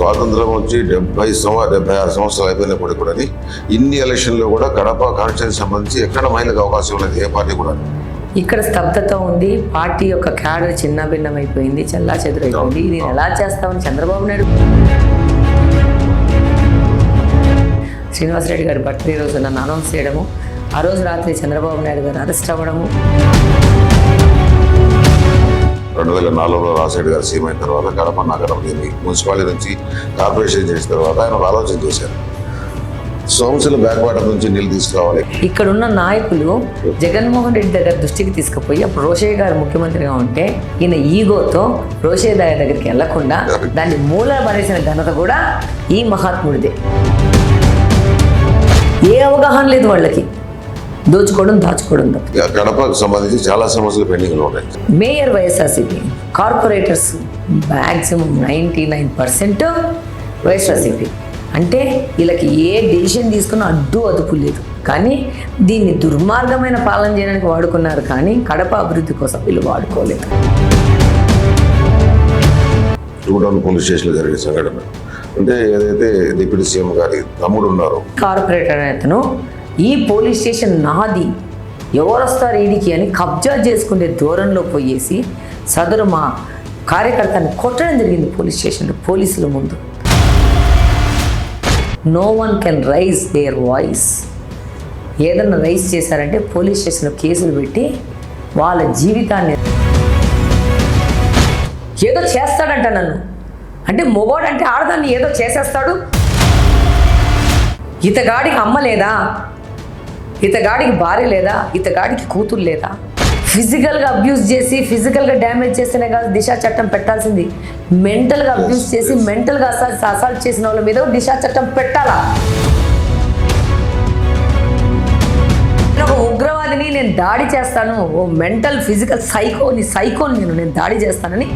స్వాతంత్రం వచ్చి 76 సంవత్సరాలు అయిపోయినప్పటికీ కూడా ఇన్ని ఎలక్షన్లో కూడా కడప కాన్స్టిట్యూన్సీ సంబంధించి ఎక్కడ మహిళలకు అవకాశం ఉన్నది ఏ పార్టీ కూడా. ఇక్కడ స్తబ్దత ఉంది. పార్టీ యొక్క క్యాడర్ చిన్న భిన్నమైపోయింది, చల్లా చెదురైపోయింది. ఇది ఎలా చేస్తామని చంద్రబాబు నాయుడు శ్రీనివాసరెడ్డి గారి బర్త్డే రోజు నన్ను అనౌన్స్ చేయడము, ఆ రోజు రాత్రి చంద్రబాబు నాయుడు గారు అరెస్ట్ అవ్వడము. 2004లో రాజశేఖర్ గారు సీఎం అయిన తర్వాత కడప నగరం మున్సిపాలిటీ నుంచి కార్పొరేషన్ చేసిన తర్వాత ఆయన ఒక ఆలోచన చేశారు, సోమశిల బ్యాక్ వాటర్ నుంచి నీళ్ళు తీసుకురావాలి. ఇక్కడ ఉన్న నాయకులు జగన్మోహన్ రెడ్డి దగ్గర దృష్టికి తీసుకుపోయి, అప్పుడు రోషయ్య గారు ముఖ్యమంత్రిగా ఉంటే ఈయన ఈగోతో రోషయ్య దగ్గరికి వెళ్లకుండా దాన్ని మూల పడేసిన ఘనత కూడా ఈ మహాత్ముడిదే. ఏ అవగాహన లేదు వాళ్ళకి, దోచుకోవడం దాచుకోవడం. కడపకు సంబంధించి చాలా సమస్యలు పెండింగ్లో ఉన్నాయి. Mayor YSRCP, corporators maximum 99% YSRCP. అంటే వీళ్ళకి ఏ డెసిషన్ తీసుకున్నా అడ్డు అదుపు లేదు. కానీ దీన్ని దుర్మార్గమైన పాలన చేయడానికి వాడుకున్నారు, కానీ కడప అభివృద్ధి కోసం వీళ్ళు వాడుకోలేదు. పోలీస్ స్టేషన్లో జరిగే సంఘటన అంటే ఏదైతే డిప్యూటీ సీఎం గారి తమ్ముడు ఉన్నారో కార్పొరేటర్ అతను ఈ పోలీస్ స్టేషన్ నాది, ఎవరు వస్తారు ఈడికి అని కబ్జా చేసుకునే దూరంలో పోయేసి సదరు మా కార్యకర్తని కొట్టడం జరిగింది పోలీస్ స్టేషన్లో, పోలీసుల ముందు. No one can raise their voice. ఏదన్నా రైజ్ చేశారంటే పోలీస్ స్టేషన్లో కేసులు పెట్టి వాళ్ళ జీవితాన్ని ఏదో చేస్తాడంట నన్ను. అంటే మొగోడంటే ఆడదాన్ని ఏదో చేసేస్తాడు. ఇతగాడికి అమ్మ లేదా, ఇతగాడికి భార్య లేదా, ఇతగాడికి కూతురు లేదా? ఫిజికల్గా అబ్యూస్ చేసి ఫిజికల్గా డ్యామేజ్ చేస్తేనే కాదు దిశా చట్టం పెట్టాల్సింది. మెంటల్గా అబ్యూస్ చేసి మెంటల్గా అసాల్ట్ చేసిన వాళ్ళ మీద దిశా చట్టం పెట్టాలా? ఒక ఉగ్రవాదిని నేను దాడి చేస్తాను, ఓ మెంటల్ ఫిజికల్ సైకోని నేను దాడి చేస్తానని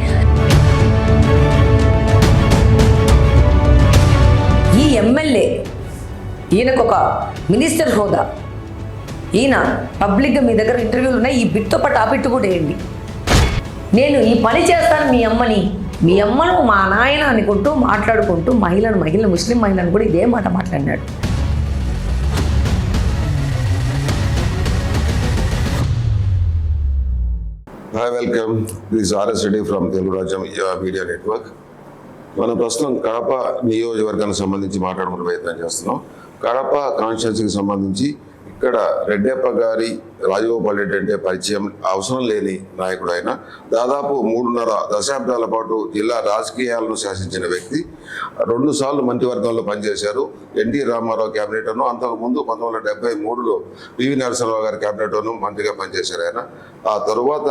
ఈ ఎమ్మెల్యే, ఈయనకు ఒక మినిస్టర్ హోదా, ఈయన పబ్లిక్గా మీ దగ్గర ఇంటర్వ్యూలు ఉన్నాయి, ఈ బిట్తో పాటు ఆ బిట్టు కూడా వేయండి. నేను ఈ పని చేస్తాను మీ అమ్మను మా నాయన అనుకుంటూ మాట్లాడుకుంటూ మహిళ ముస్లిం మహిళను కూడా ఇదే మాట మాట్లాడినాడు. Hi, welcome. This RS Reddy from Telugu Rajyam media network. మనం ప్రస్తుతం కడప నియోజకవర్గానికి సంబంధించి మాట్లాడుకునే ప్రయత్నం చేస్తున్నాం. కడప కాన్స్టిట్యున్సీకి సంబంధించి ఇక్కడ రెడ్డప్ప గారి రాజగోపాల్ రెడ్డి అంటే పరిచయం అవసరం లేని నాయకుడు. ఆయన దాదాపు 3.5 దశాబ్దాల పాటు జిల్లా రాజకీయాలను శాసించిన వ్యక్తి. 2 సార్లు మంత్రివర్గంలో పనిచేశారు. ఎన్టీ రామారావు క్యాబినెట్ను, అంతకుముందు 1973లో పివి నరసింహరావు గారి క్యాబినెట్ను మంత్రిగా పనిచేశారు ఆయన. ఆ తరువాత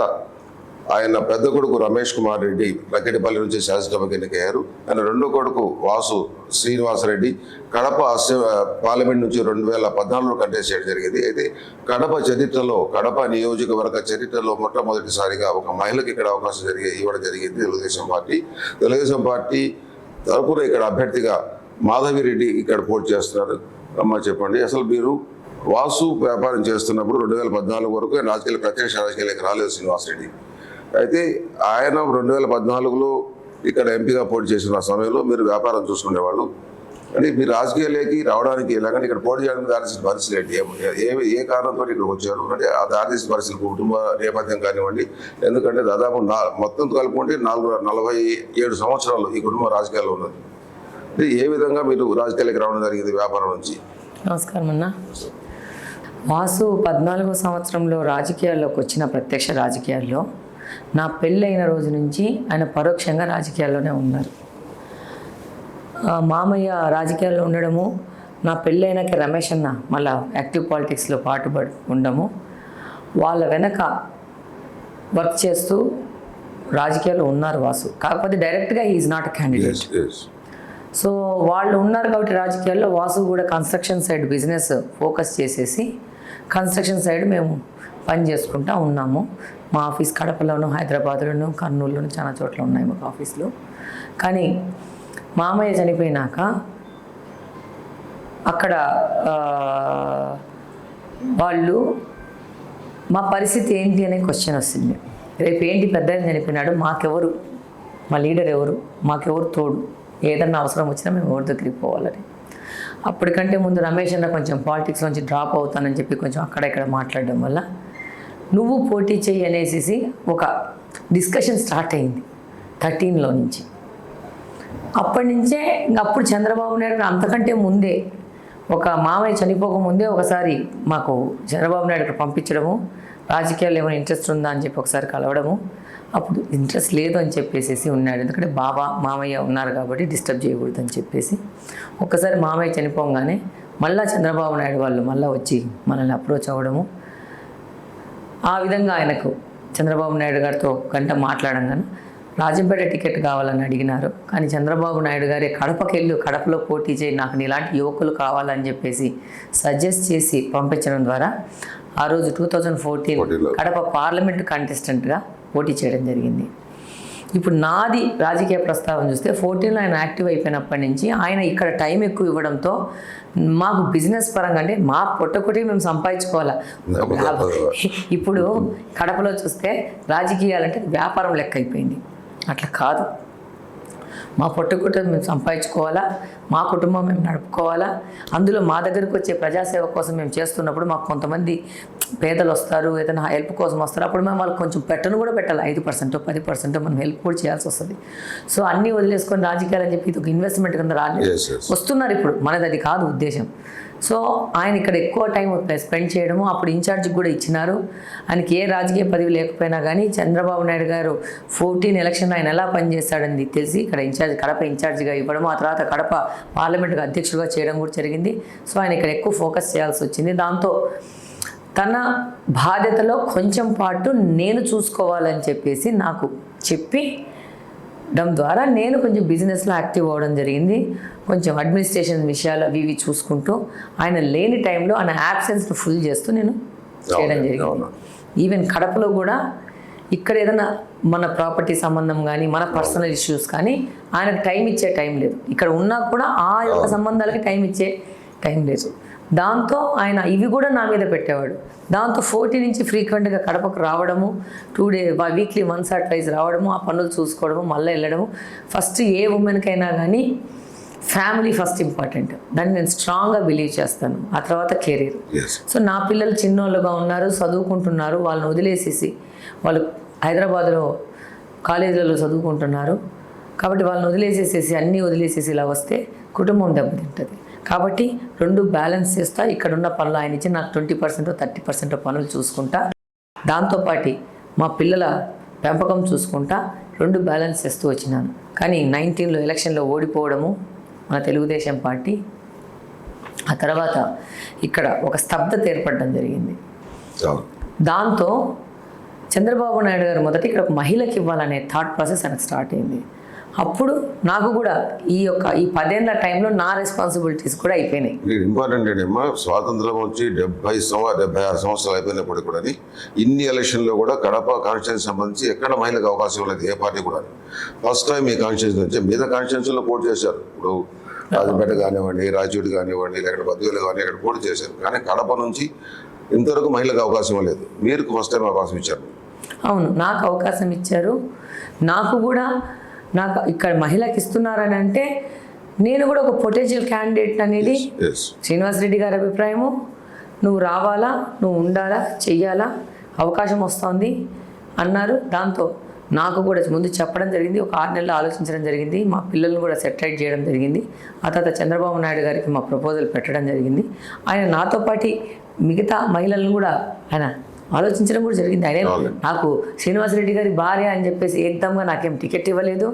ఆయన పెద్ద కొడుకు రమేష్ కుమార్ రెడ్డి లక్కెటిపల్లి నుంచి శాసనసభకు ఎన్నికయ్యారు. ఆయన రెండో కొడుకు వాసు శ్రీనివాసరెడ్డి కడప పార్లమెంట్ నుంచి 2014లో కంటెస్ట్ చేయడం జరిగింది. అయితే కడప చరిత్రలో, కడప నియోజకవర్గ చరిత్రలో మొట్టమొదటిసారిగా ఒక మహిళకి ఇక్కడ అవకాశం ఇవ్వడం జరిగింది. తెలుగుదేశం పార్టీ తరపున ఇక్కడ అభ్యర్థిగా మాధవిరెడ్డి ఇక్కడ పోటీ చేస్తున్నారు. అమ్మ చెప్పండి, అసలు మీరు వాసు వ్యాపారం చేస్తున్నప్పుడు 2014 వరకు ప్రత్యక్ష రాజకీయాలకు రాలేదు శ్రీనివాసరెడ్డి. అయితే ఆయన 2014లో ఇక్కడ ఎంపీగా పోటీ చేసిన సమయంలో మీరు వ్యాపారం చూసుకునేవాళ్ళు. అంటే మీరు రాజకీయాలకి రావడానికి ఎలాగంటే ఇక్కడ పోటీ చేయడానికి దారితీసిన పరిస్థితులు ఏంటి, ఏ కారణంతో ఇక్కడికి వచ్చారు? అంటే ఆ దారితీసిన పరిస్థితులు కుటుంబ నేపథ్యం కానివ్వండి. ఎందుకంటే దాదాపు మొత్తం కలుపుకుంటే 47 సంవత్సరాలు ఈ కుటుంబ రాజకీయాల్లో ఉన్నది. అంటే ఏ విధంగా మీరు రాజకీయాలకు రావడం జరిగింది వ్యాపారం నుంచి? నమస్కారం అన్న. వాసు 14వ సంవత్సరంలో రాజకీయాల్లోకి వచ్చిన ప్రత్యక్ష రాజకీయాల్లో నా పెళ్ళైన రోజు నుంచి ఆయన పరోక్షంగా రాజకీయాల్లోనే ఉన్నారు. మామయ్య రాజకీయాల్లో ఉండడము, నా పెళ్ళైనాక రమేష్ అన్న మళ్ళీ యాక్టివ్ పాలిటిక్స్లో పాటుపడి ఉండము, వాళ్ళ వెనక వర్క్ చేస్తూ రాజకీయాల్లో ఉన్నారు వాసు. కాకపోతే డైరెక్ట్గా he is not a candidate. So వాళ్ళు ఉన్నారు కాబట్టి రాజకీయాల్లో వాసు కూడా కన్స్ట్రక్షన్ సైడ్ బిజినెస్ ఫోకస్ చేసేసి కన్స్ట్రక్షన్ సైడ్ మేము పని చేసుకుంటూ ఉన్నాము. మా ఆఫీస్ కడపలోను, హైదరాబాద్లోను, కర్నూలులోను చాలా చోట్ల ఉన్నాయి మాకు ఆఫీసులు. కానీ మామయ్య చనిపోయినాక అక్కడ వాళ్ళు మా పరిస్థితి ఏంటి అనే క్వశ్చన్ వస్తుంది. రేపు ఏంటి పెద్ద చనిపోయినాడు, మాకెవరు, మా లీడర్ ఎవరు, మాకెవరు తోడు, ఏదన్నా అవసరం వచ్చినా మేము ఎవరి దగ్గరికి పోవాలని. అప్పటికంటే ముందు రమేష్ అన్న కొంచెం పాలిటిక్స్ నుంచి డ్రాప్ అవుతానని చెప్పి కొంచెం అక్కడ ఇక్కడ మాట్లాడడం వల్ల నువ్వు పోటీ చేయి అనేసి ఒక డిస్కషన్ స్టార్ట్ అయింది 13లో నుంచి. అప్పటి నుంచే అప్పుడు చంద్రబాబు నాయుడు అంతకంటే ముందే ఒక మామయ్య చనిపోకముందే ఒకసారి మాకు చంద్రబాబు నాయుడు పంపించడము, రాజకీయాల్లో ఏమైనా ఇంట్రెస్ట్ ఉందా అని చెప్పి ఒకసారి కలవడము. అప్పుడు ఇంట్రెస్ట్ లేదు అని చెప్పేసి ఉన్నాడు, ఎందుకంటే బాబా మామయ్య ఉన్నారు కాబట్టి డిస్టర్బ్ చేయకూడదు అని చెప్పేసి. ఒక్కసారి మామయ్య చనిపోగానే మళ్ళీ చంద్రబాబు నాయుడు వాళ్ళు మళ్ళీ వచ్చి మనల్ని అప్రోచ్ అవ్వడము. ఆ విధంగా ఆయనకు చంద్రబాబు నాయుడు గారితో గంట మాట్లాడంగానే రాజంపేట టికెట్ కావాలని అడిగినారు. కానీ చంద్రబాబు నాయుడు గారే కడపలో పోటీ చేయి, నాకు ఇలాంటి యువకులు కావాలని చెప్పేసి సజెస్ట్ చేసి పంపించడం ద్వారా ఆ రోజు 2014 కడప పార్లమెంటు కంటెస్టెంట్గా పోటీ చేయడం జరిగింది. ఇప్పుడు నాది రాజకీయ ప్రస్తావన చూస్తే 14లో ఆయన యాక్టివ్ అయిపోయినప్పటి నుంచి ఆయన ఇక్కడ టైం ఎక్కువ ఇవ్వడంతో మాకు బిజినెస్ పరంగా అంటే మా పొట్టకొట్టి మేము సంపాదించుకోవాలా. ఇప్పుడు కడపలో చూస్తే రాజకీయాలంటే వ్యాపారం లెక్క అయిపోయింది. అట్లా కాదు, మా పొట్టకొట్ట మేము సంపాదించుకోవాలా, మా కుటుంబం మేము నడుపుకోవాలా. అందులో మా దగ్గరకు వచ్చే ప్రజాసేవ కోసం మేము చేస్తున్నప్పుడు మాకు కొంతమంది పేదలు వస్తారు, ఏదైనా హెల్ప్ కోసం వస్తారు, అప్పుడు మేము వాళ్ళకి కొంచెం కూడా పెట్టాలి, 5% 10% మనం హెల్ప్ కూడా చేయాల్సి వస్తుంది. సో అన్నీ వదిలేసుకొని రాజకీయాలు అని చెప్పి ఇది ఒక ఇన్వెస్ట్మెంట్ కింద వస్తున్నారు. ఇప్పుడు మనది అది కాదు ఉద్దేశం. సో ఆయన ఇక్కడ ఎక్కువ టైం స్పెండ్ చేయడము, అప్పుడు ఇన్ఛార్జ్కి కూడా ఇచ్చినారు. ఆయనకి ఏ రాజకీయ పదవి లేకపోయినా కానీ చంద్రబాబు నాయుడు గారు 14 ఎలక్షన్లో ఆయన ఎలా పనిచేస్తాడని తెలిసి ఇక్కడ కడప ఇన్ఛార్జిగా ఇవ్వడము, ఆ తర్వాత కడప పార్లమెంటుగా అధ్యక్షుడిగా చేయడం కూడా జరిగింది. సో ఆయన ఇక్కడ ఎక్కువ ఫోకస్ చేయాల్సి వచ్చింది. దాంతో తన బాధ్యతలో కొంచెం పాటు నేను చూసుకోవాలని చెప్పేసి నాకు చెప్పడం ద్వారా నేను కొంచెం బిజినెస్లో యాక్టివ్ అవ్వడం జరిగింది. కొంచెం అడ్మినిస్ట్రేషన్ విషయాలు అవి చూసుకుంటూ ఆయన లేని టైంలో ఆయన యాబ్సెన్స్ను ఫుల్ చేస్తూ నేను చేయడం జరిగింది. ఈవెన్ కడపలో కూడా ఇక్కడ ఏదైనా మన ప్రాపర్టీ సంబంధం కానీ మన పర్సనల్ ఇష్యూస్ కానీ ఆయనకు టైం ఇచ్చే టైం లేదు. ఇక్కడ ఉన్నా కూడా ఆ యొక్క సంబంధాలకి టైం ఇచ్చే టైం లేదు. దాంతో ఆయన ఇవి కూడా నా మీద పెట్టేవాడు. దాంతో 14 నుంచి ఫ్రీక్వెంట్గా కడపకు రావడము, 2 days weekly once or twice రావడము, ఆ పనులు చూసుకోవడము, మళ్ళీ వెళ్ళడము. ఫస్ట్ ఏ ఉమెన్కైనా కానీ ఫ్యామిలీ ఫస్ట్ ఇంపార్టెంట్, దాన్ని నేను స్ట్రాంగ్గా బిలీవ్ చేస్తాను. ఆ తర్వాత కెరీర్. సో నా పిల్లలు చిన్నోళ్ళుగా ఉన్నారు, చదువుకుంటున్నారు, వాళ్ళని వదిలేసేసి వాళ్ళు హైదరాబాద్లో కాలేజీలలో చదువుకుంటున్నారు కాబట్టి వాళ్ళని వదిలేసేసేసి అన్నీ వదిలేసేసి ఇలా వస్తే కుటుంబం దెబ్బతింటుంది. కాబట్టి 2 బ్యాలెన్స్ చేస్తా. ఇక్కడ ఉన్న పనులు ఆయన ఇచ్చి నాకు 20% 30% పనులు చూసుకుంటా, దాంతోపాటు మా పిల్లల పెంపకం చూసుకుంటా 2 బ్యాలెన్స్ చేస్తూ వచ్చినాను. కానీ 19లో ఎలక్షన్లో ఓడిపోవడము మన తెలుగుదేశం పార్టీ, ఆ తర్వాత ఇక్కడ ఒక స్తబ్దత ఏర్పడడం జరిగింది. దాంతో చంద్రబాబు నాయుడు గారు మొదట ఇక్కడ ఒక మహిళకి ఇవ్వాలనే థాట్ ప్రాసెస్ ఆయనకు స్టార్ట్ అయింది. అప్పుడు నాకు కూడా ఈ 10 ఏళ్ల టైంలో నా రెస్పాన్సిబిలిటీస్ కూడా అయిపోయినాయి. ఇంపార్టెంట్ ఏంటమ్మా, స్వాతంత్రం వచ్చి 76 సంవత్సరాలు అయిపోయినప్పుడు కూడా ఇన్ని ఎలక్షన్లో కూడా కడప కాన్స్టిట్యూన్సీ సంబంధించి ఎక్కడ మహిళలకు అవకాశం లేదు ఏ పార్టీ కూడా. ఫస్ట్ టైం ఈ కాన్స్టిట్యూన్సీ నుంచి మిగతా కాన్స్టిట్యూన్సీలో పోటీ చేశారు. ఇప్పుడు రాజంపేట కానివ్వండి, రాజోటి కానివ్వండి, లేకపోతే బద్వేలు కానీ ఇక్కడ పోటీ చేశారు. కానీ కడప నుంచి ఇంతవరకు మహిళలకు అవకాశం లేదు. మీరు ఫస్ట్ టైం అవకాశం ఇచ్చారు. అవును, నాకు అవకాశం ఇచ్చారు. నాకు ఇక్కడ మహిళకి ఇస్తున్నారని అంటే నేను కూడా ఒక పొటెన్షియల్ క్యాండిడేట్ అనేది శ్రీనివాసరెడ్డి గారి అభిప్రాయము. నువ్వు రావాలా, నువ్వు ఉండాలా, చెయ్యాలా, అవకాశం వస్తుంది అన్నారు. దాంతో నాకు కూడా ముందు చెప్పడం జరిగింది, ఒక 6 నెలలు ఆలోచించడం జరిగింది, మా పిల్లల్ని కూడా సెటిల్ చేయడం జరిగింది. ఆ తర్వాత చంద్రబాబు నాయుడు గారికి మా ప్రపోజల్ పెట్టడం జరిగింది. ఆయన నాతో పాటు మిగతా మహిళలను కూడా ఆయన ఆలోచించడం కూడా జరిగింది. ఆయనే నాకు శ్రీనివాసరెడ్డి గారి భార్య అని చెప్పేసి ఏకదమ్గా నాకేం టికెట్ ఇవ్వలేదు.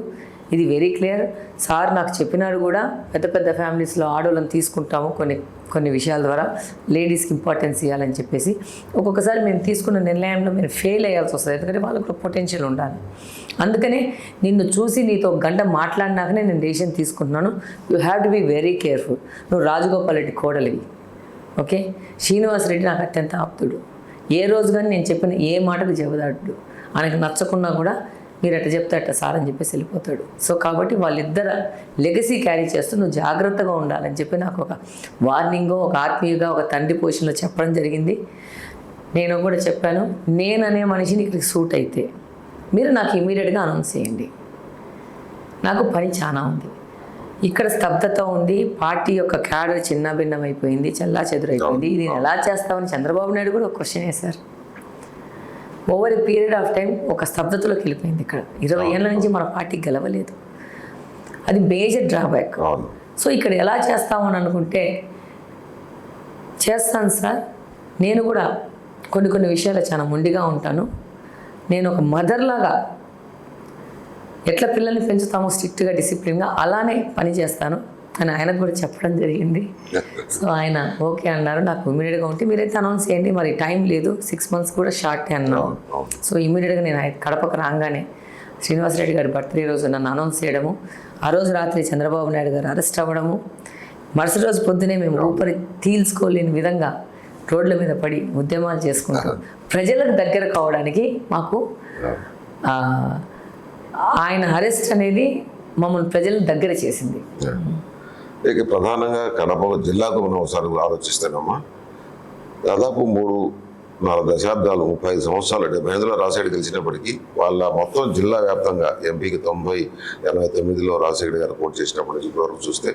ఇది వెరీ క్లియర్. సార్ నాకు చెప్పినాడు కూడా, పెద్ద ఫ్యామిలీస్లో ఆడవాళ్ళని తీసుకుంటాము కొన్ని విషయాల ద్వారా, లేడీస్కి ఇంపార్టెన్స్ ఇవ్వాలని చెప్పేసి. ఒక్కొక్కసారి మేము తీసుకున్న నిర్ణయంలో మీరు ఫెయిల్ అయ్యాల్సి వస్తుంది, ఎందుకంటే వాళ్ళకు కూడా పొటెన్షియల్ ఉండాలి. అందుకనే నిన్ను చూసి నీతో గంట మాట్లాడినాకనే నేను డెసిషన్ తీసుకుంటున్నాను. You have to be very careful. నువ్వు రాజగోపాల్ రెడ్డి కోడలివి, ఓకే? శ్రీనివాసరెడ్డి నాకు అత్యంత ఆప్తుడు. ఏ రోజు కానీ నేను చెప్పిన ఏ మాటకు జవదాడు. ఆయనకు నచ్చకున్నా కూడా మీరు ఎట్ట చెప్తే అట్ట సార్ అని చెప్పేసి వెళ్ళిపోతాడు. సో కాబట్టి వాళ్ళిద్దరు లెగసీ క్యారీ చేస్తూ నువ్వు జాగ్రత్తగా ఉండాలని చెప్పి నాకు ఒక వార్నింగో, ఒక ఆత్మీయంగా, ఒక తండ్రి పొజిషన్లో చెప్పడం జరిగింది. నేను కూడా చెప్పాను, నేననే మనిషిని ఇక్కడికి సూట్ అయితే మీరు నాకు ఇమీడియట్గా అనౌన్స్ చేయండి, నాకు పని చాలా ఉంది. ఇక్కడ స్తబ్దత ఉంది. పార్టీ యొక్క క్యాడర్ చిన్నభిన్నం అయిపోయింది, చల్లా చెదురైపోయింది. ఇది ఎలా చేస్తామని చంద్రబాబు నాయుడు కూడా ఒక క్వశ్చన్ వేశారు. Over a period of time ఒక స్తబ్దతలోకి వెళ్ళిపోయింది. ఇక్కడ 20 ఏళ్ళ నుంచి మన పార్టీ గెలవలేదు. అది మేజర్ డ్రాబ్యాక్. సో ఇక్కడ ఎలా చేస్తామని అనుకుంటే చేస్తాను సార్. నేను కూడా కొన్ని విషయాలు చాలా మొండిగా ఉంటాను. నేను ఒక మదర్ లాగా ఎట్లా పిల్లల్ని పెంచుతామో స్ట్రిక్ట్గా డిసిప్లిన్గా అలానే పని చేస్తాను అని ఆయనకు కూడా చెప్పడం జరిగింది. సో ఆయన ఓకే అన్నారు. నాకు ఇమీడియట్గా ఉంటే మీరైతే అనౌన్స్ చేయండి, మరి టైం లేదు, 6 months కూడా షార్ట్ అన్నాను. సో ఇమీడియట్గా నేను కడపకు రాగానే శ్రీనివాసరెడ్డి గారి బర్త్డే రోజు నన్ను అనౌన్స్ చేయడము, ఆ రోజు రాత్రి చంద్రబాబు నాయుడు గారు అరెస్ట్ అవ్వడము, మరుసటి రోజు పొద్దునే మేము ఊపిరి తీల్చుకోలేని విధంగా రోడ్ల మీద పడి ఉద్యమాలు చేసుకుంటూ ప్రజలకు దగ్గర కావడానికి మాకు ఆయన అరెస్ట్ అనేది మమ్మల్ని ప్రజలకు దగ్గర చేసింది. ఇక ప్రధానంగా కడప జిల్లాకు మనం ఒకసారి ఆలోచిస్తానమ్మా, దాదాపు 3-4 దశాబ్దాలు 35 సంవత్సరాలు 75లో రాజశేఖర్ గెలిచినప్పటికీ వాళ్ళ మొత్తం జిల్లా వ్యాప్తంగా ఎంపీకి 89లో రాజశేఖర్ గారు పోటీ చేసినప్పటి నుంచి ఇప్పటివరకు చూస్తే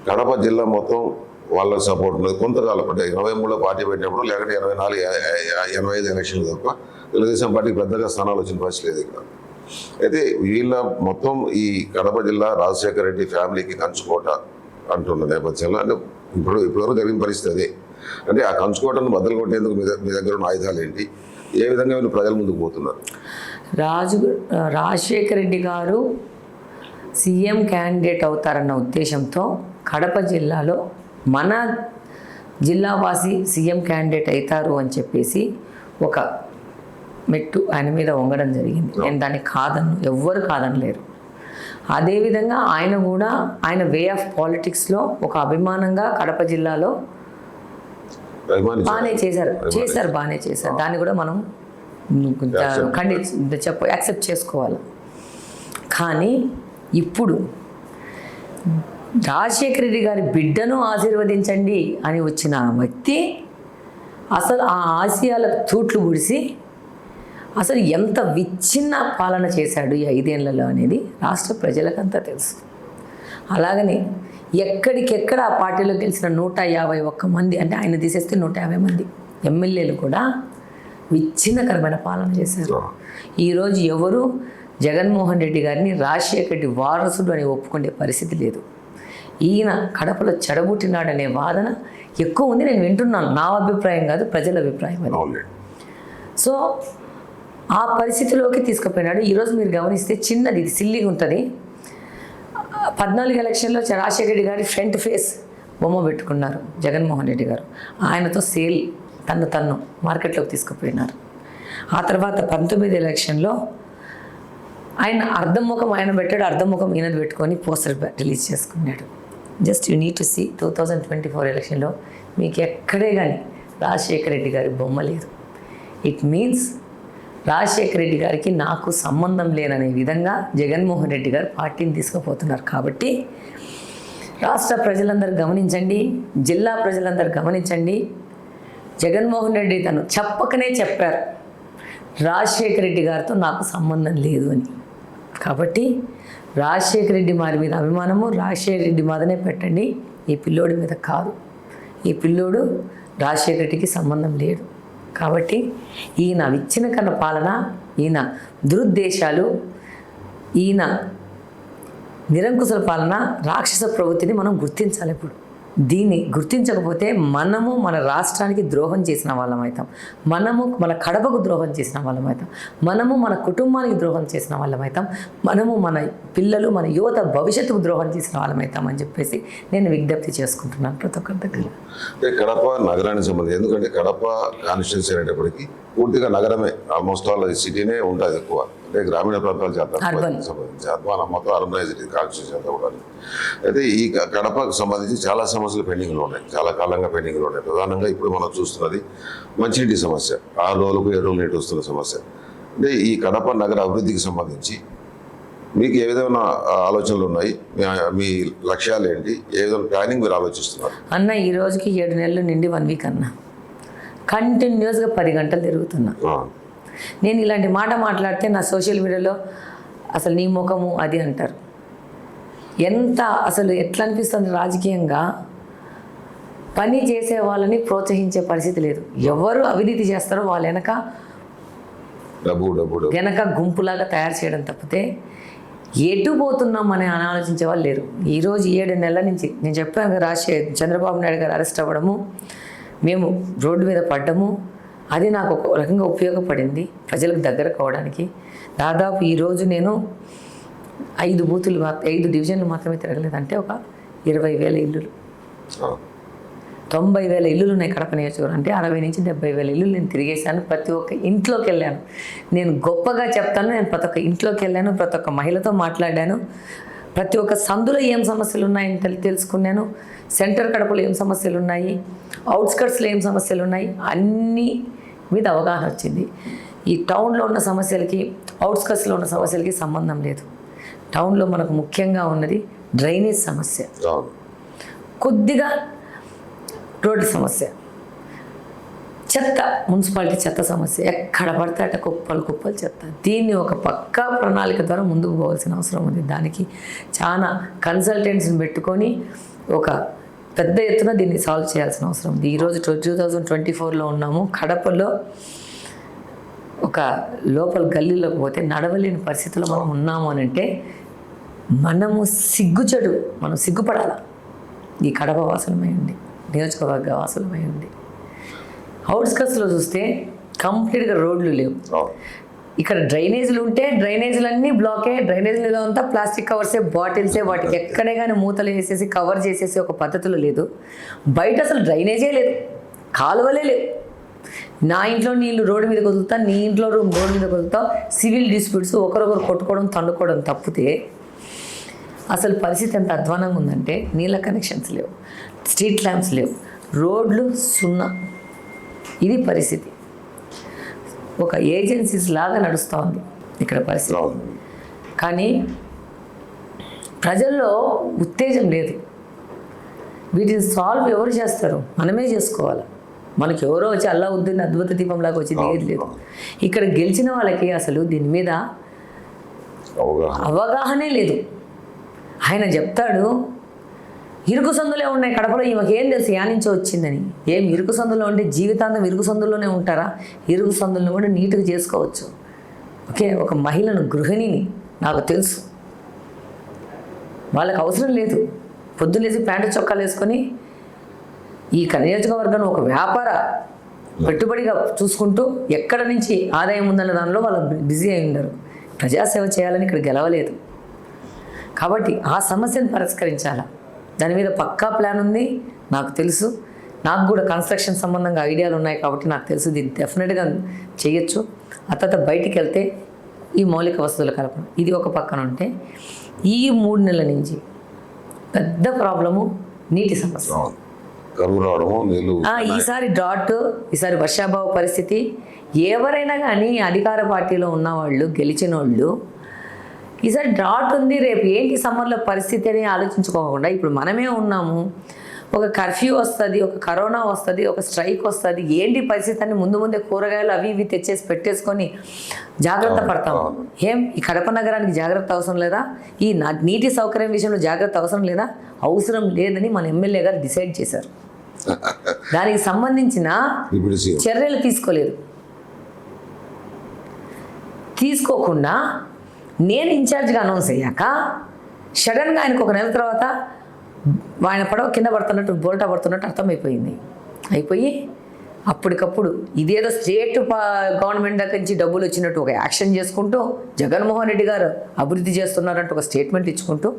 కడప జిల్లా మొత్తం వాళ్ళ సపోర్ట్ ఉన్నది. కొంతకాలం అంటే 23లో పార్టీ పెట్టినప్పుడు, లేకపోతే 84-85 ఎలక్షన్లు తప్ప తెలుగుదేశం పార్టీకి పెద్దగా స్థానాలు వచ్చిన పరిస్థితి లేదు ఇక్కడ. అయితే వీళ్ళ మొత్తం ఈ కడప జిల్లా రాజశేఖర రెడ్డి ఫ్యామిలీకి కంచుకోట అంటున్న నేపథ్యంలో, అంటే ఇప్పటివరకు జరిగిన పరిస్థితి అదే. అంటే ఆ కంచుకోటను బద్దలు కొట్టేందుకు మీ దగ్గర ఉన్న ఆయుధాలు ఏంటి, ఏ విధంగా వీళ్ళు ప్రజల ముందుకు పోతున్నారు? రాజశేఖర రెడ్డి గారు సీఎం క్యాండిడేట్ అవుతారన్న ఉద్దేశంతో కడప జిల్లాలో మన జిల్లావాసి సీఎం క్యాండిడేట్ అవుతారు అని చెప్పేసి ఒక మెట్టు ఆయన మీద వంగడం జరిగింది. నేను దాన్ని ఎవ్వరు కాదనలేరు. అదేవిధంగా ఆయన కూడా ఆయన వే ఆఫ్ పాలిటిక్స్లో ఒక అభిమానంగా కడప జిల్లాలో బాగానే చేశారు. దాన్ని కూడా మనం యాక్సెప్ట్ చేసుకోవాలి. కానీ ఇప్పుడు రాజశేఖర రెడ్డి గారి బిడ్డను ఆశీర్వదించండి అని వచ్చిన వ్యక్తి అసలు ఆ ఆశయాలకు తూట్లు పొడిసి అసలు ఎంత విచ్ఛిన్న పాలన చేశాడు ఈ 5 ఏళ్లలో అనేది రాష్ట్ర ప్రజలకంతా తెలుసు. అలాగనే ఎక్కడికెక్కడ ఆ పార్టీలో గెలిచిన 151 మంది, అంటే ఆయన తీసేస్తే 150 మంది ఎమ్మెల్యేలు కూడా విచ్ఛిన్నకరమైన పాలన చేశారు. ఈరోజు ఎవరు జగన్మోహన్ రెడ్డి గారిని రాజశేఖర రెడ్డి వారసుడు అని ఒప్పుకునే పరిస్థితి లేదు. ఈయన కడపలో చెడబుట్టినాడనే వాదన ఎక్కువ ఉంది. నేను వింటున్నాను, నా అభిప్రాయం కాదు, ప్రజల అభిప్రాయం అది. సో ఆ పరిస్థితిలోకి తీసుకుపోయినాడు. ఈరోజు మీరు గమనిస్తే చిన్నది, ఇది సిల్లీగా ఉంటుంది. 14 ఎలక్షన్లో రాజశేఖర రెడ్డి గారి ఫ్రంట్ ఫేస్ బొమ్మ పెట్టుకున్నారు జగన్మోహన్ రెడ్డి గారు. ఆయనతో సేల్ తను మార్కెట్లోకి తీసుకుపోయినారు. ఆ తర్వాత 19 ఎలక్షన్లో ఆయన అర్ధముఖం ఆయన పెట్టాడు, అర్ధముఖం ఈయనది పెట్టుకొని పోస్టర్ రిలీజ్ చేసుకున్నాడు. Just you need to see 2024 ఎలక్షన్లో మీకు ఎక్కడే కానీ రాజశేఖర రెడ్డి గారి బొమ్మ లేదు. ఇట్ మీన్స్ రాజశేఖర రెడ్డి గారికి నాకు సంబంధం లేననే విధంగా జగన్మోహన్ రెడ్డి గారు పార్టీని తీసుకుపోతున్నారు. కాబట్టి రాష్ట్ర ప్రజలందరూ గమనించండి, జిల్లా ప్రజలందరూ గమనించండి. జగన్మోహన్ రెడ్డి తను చెప్పకనే చెప్పారు రాజశేఖర రెడ్డి గారితో నాకు సంబంధం లేదు అని. కాబట్టి రాజశేఖర రెడ్డి వారి మీద అభిమానము రాజశేఖర రెడ్డి మీదనే పెట్టండి, ఈ పిల్లోడి మీద కాదు. ఈ పిల్లోడు రాజశేఖర రెడ్డికి సంబంధం లేడు. కాబట్టి ఈయన విచ్ఛిన్నకరణ పాలన, ఈయన దురుద్దేశాలు, ఈయన నిరంకుశల పాలన, రాక్షస ప్రవృత్తిని మనం గుర్తించాలి. ఇప్పుడు దీన్ని గుర్తించకపోతే మనము మన రాష్ట్రానికి ద్రోహం చేసిన వాళ్ళం అవుతాం, మనము మన కడపకు ద్రోహం చేసిన వాళ్ళం అవుతాం, మనము మన కుటుంబానికి ద్రోహం చేసిన వాళ్ళం అవుతాం, మనము మన పిల్లలు మన యువత భవిష్యత్తుకు ద్రోహం చేసిన వాళ్ళం అవుతాం అని చెప్పేసి నేను విజ్ఞప్తి చేసుకుంటున్నాను ప్రతి ఒక్కరి దగ్గర. కడప నగరానికి సంబంధించి, ఎందుకంటే కడప కాన్స్టిట్యున్సీ అనేటప్పటికీ పూర్తిగా నగరమే, ఆల్మోస్ట్ ఆల్ సిటీనే ఉంటుంది ఎక్కువ, అంటే గ్రామీణ ప్రాంతాలు చేద్దాం సంబంధించి అధ్వానం మొత్తం అర్బనైజ్డ్ కాన్స్టిట్యున్సీ అంతా కూడా. అయితే ఈ కడపకు సంబంధించి చాలా సమస్యలు పెండింగ్లో ఉన్నాయి, చాలా కాలంగా పెండింగ్లో ఉన్నాయి. ప్రధానంగా ఇప్పుడు మనం చూస్తున్నది మంచినీటి సమస్య, 6 రోజులకు 7 రోజులు నీటి వస్తున్న సమస్య. అంటే ఈ కడప నగర అభివృద్ధికి సంబంధించి మీకు ఏ విధమైన ఆలోచనలు ఉన్నాయి, మీ లక్ష్యాలు ఏంటి, ఏ విధమైన ప్లానింగ్ మీరు ఆలోచిస్తున్నారు? అన్న ఈ రోజుకి 7 నెలలు నిండి 1 వీక్ అన్న కంటిన్యూస్గా 10 గంటలు తిరుగుతున్నా. నేను ఇలాంటి మాట మాట్లాడితే నా సోషల్ మీడియాలో అసలు నీ ముఖము అది అంటారు. ఎంత అసలు ఎట్లా అనిపిస్తుంది రాజకీయంగా, పని చేసే వాళ్ళని ప్రోత్సహించే పరిస్థితి లేదు. ఎవరు అవినీతి చేస్తారో వాళ్ళ వెనక గుంపులాగా తయారు చేయడం తప్పితే ఎటు పోతున్నాం అని ఆలోచించే వాళ్ళు లేరు. ఈరోజు 7 నెలల నుంచి నేను చెప్పాను కదా, చంద్రబాబు నాయుడు గారు అరెస్ట్ అవ్వడము, మేము రోడ్డు మీద పడ్డము, అది నాకు ఒక రకంగా ఉపయోగపడింది ప్రజలకు దగ్గర కావడానికి. దాదాపు ఈరోజు నేను 5 డివిజన్లు మాత్రమే తిరగలేదు, అంటే ఒక 20,000 ఇల్లులు, 90,000 ఇల్లులు ఉన్నాయి కడప నియోజకవర్గం. అంటే 60 నుంచి 70,000 ఇల్లులు నేను తిరిగేశాను. ప్రతి ఒక్క ఇంట్లోకి వెళ్ళాను. నేను గొప్పగా చెప్తాను, నేను ప్రతి ఒక్క ఇంట్లోకి వెళ్ళాను, ప్రతి ఒక్క మహిళతో మాట్లాడాను, ప్రతి ఒక్క సందులో ఏం సమస్యలు ఉన్నాయని తెలుసుకున్నాను, సెంటర్ కడపలో ఏం సమస్యలు ఉన్నాయి, అవుట్స్కట్స్లో ఏం సమస్యలు ఉన్నాయి, అన్నీ మీద అవగాహన వచ్చింది. ఈ టౌన్లో ఉన్న సమస్యలకి అవుట్స్కట్స్లో ఉన్న సమస్యలకి సంబంధం లేదు. టౌన్లో మనకు ముఖ్యంగా ఉన్నది డ్రైనేజ్ సమస్య, కొద్దిగా రోడ్డు సమస్య, చెత్త, మున్సిపాలిటీ చెత్త సమస్య, ఎక్కడ పడితే అట్ట కుప్పలు చెత్త. దీన్ని ఒక పక్కా ప్రణాళిక ద్వారా ముందుకు పోవాల్సిన అవసరం ఉంది. దానికి చాలా కన్సల్టెంట్స్ని పెట్టుకొని ఒక పెద్ద ఎత్తున దీన్ని సాల్వ్ చేయాల్సిన అవసరం ఉంది. ఈరోజు 2024లో ఉన్నాము. కడపలో ఒక లోపల గల్లీలోకి పోతే నడవలేని పరిస్థితుల్లో మనం ఉన్నాము అని అంటే మనం సిగ్గుపడాలి. ఈ కడప వాసులమై ఉండి, నియోజకవర్గ వాసులమై ఉండి, అవుట్స్కట్స్లో చూస్తే కంప్లీట్గా రోడ్లు లేవు. ఇక్కడ డ్రైనేజీలు ఉంటే డ్రైనేజీలన్నీ బ్లాకే, డ్రైనేజీలో అంతా ప్లాస్టిక్ కవర్సే, బాటిల్సే, వాటికి ఎక్కడే కానీ మూతలు వేసేసి కవర్ చేసేసి ఒక పద్ధతిలో లేదు. బయట అసలు డ్రైనేజే లేదు, కాలువలే లేవు. నా ఇంట్లో నీళ్ళు రోడ్డు మీద వదులుతా, నీ ఇంట్లో రోడ్డు మీద వదులుతావు. సివిల్ డిస్ప్యూట్స్, ఒకరొకరు కొట్టుకోవడం, తండుకోవడం తప్పితే అసలు పరిస్థితి ఎంత అధ్వానంగా ఉందంటే నీళ్ళ కనెక్షన్స్ లేవు, స్ట్రీట్ ల్యాంప్స్ లేవు, రోడ్లు సున్నా. ఇది పరిస్థితి. ఒక ఏజెన్సీస్ లాగా నడుస్తూ ఉంది ఇక్కడ పరిస్థితి. కానీ ప్రజల్లో ఉత్తేజం లేదు. వీటిని సాల్వ్ ఎవరు చేస్తారు? మనమే చేసుకోవాలి. మనకి ఎవరో వచ్చి అల్లావుద్దీన్ అద్భుత దీపంలాగా వచ్చి ఏది లేదు. ఇక్కడ గెలిచిన వాళ్ళకి అసలు దీని మీద అవగాహనే లేదు. ఆయన చెప్తాడు, ఇరుకు సందులే ఉన్నాయి కడపలో, ఈమెకి ఏం తెలుసు యానించో వచ్చిందని. ఏం ఇరుకు సందులో ఉంటే జీవితాంతం ఇరుకు సందుల్లోనే ఉంటారా? ఇరుకు సందులను కూడా నీట్గా చేసుకోవచ్చు. ఓకే, ఒక మహిళను, గృహిణిని నాకు తెలుసు, వాళ్ళకి అవసరం లేదు పొద్దులేసి ప్యాంటు చొక్కాలు వేసుకొని ఈ నియోజకవర్గాన్ని ఒక వ్యాపార పెట్టుబడిగా చూసుకుంటూ ఎక్కడ నుంచి ఆదాయం ఉందన్న దానిలో వాళ్ళు బిజీ అయి ఉండరు. ప్రజాసేవ చేయాలని ఇక్కడ గెలవలేదు కాబట్టి ఆ సమస్యను పరిష్కరించాలా. దాని మీద పక్కా ప్లాన్ ఉంది నాకు తెలుసు. నాకు కూడా కన్స్ట్రక్షన్ సంబంధంగా ఐడియాలు ఉన్నాయి కాబట్టి నాకు తెలుసు దీన్ని డెఫినెట్గా చేయొచ్చు. ఆ తర్వాత బయటికి వెళ్తే ఈ మౌలిక వసతుల కల్పన ఇది ఒక పక్కన ఉంటే, ఈ 3 నెలల నుంచి పెద్ద ప్రాబ్లము నీటి సమస్య. ఈసారి డ్రాట్, ఈసారి వర్షాభావ పరిస్థితి. ఎవరైనా కానీ అధికార పార్టీలో ఉన్నవాళ్ళు, గెలిచిన వాళ్ళు, ఈసారి డ్రాట్ ఉంది, రేపు ఏంటి సమ్మర్లో పరిస్థితి అని ఆలోచించుకోకుండా ఇప్పుడు మనమే ఉన్నాము. ఒక కర్ఫ్యూ వస్తుంది, ఒక కరోనా వస్తుంది, ఒక స్ట్రైక్ వస్తుంది, ఏంటి పరిస్థితి అని ముందే కూరగాయలు అవి ఇవి తెచ్చేసి పెట్టేసుకొని జాగ్రత్త పడతాము. ఏం ఈ కడప నగరానికి జాగ్రత్త అవసరం లేదా? ఈ నీటి సౌకర్యం విషయంలో జాగ్రత్త అవసరం లేదా? అవసరం లేదని మన ఎమ్మెల్యే గారు డిసైడ్ చేశారు. దానికి సంబంధించిన చర్యలు తీసుకోకుండా నేను ఇన్ఛార్జ్గా అనౌన్స్ అయ్యాక సడన్గా ఆయనకు 1 నెల తర్వాత ఆయన పడవ కింద పడుతున్నట్టు, బోల్టా పడుతున్నట్టు అర్థమైపోయింది. అయిపోయి అప్పటికప్పుడు ఇదేదో స్టేట్ గవర్నమెంట్ దగ్గర నుంచి డబ్బులు వచ్చినట్టు ఒక యాక్షన్ చేసుకుంటూ, జగన్మోహన్ రెడ్డి గారు అభివృద్ధి చేస్తున్నారంటూ ఒక స్టేట్మెంట్ ఇచ్చుకుంటూ,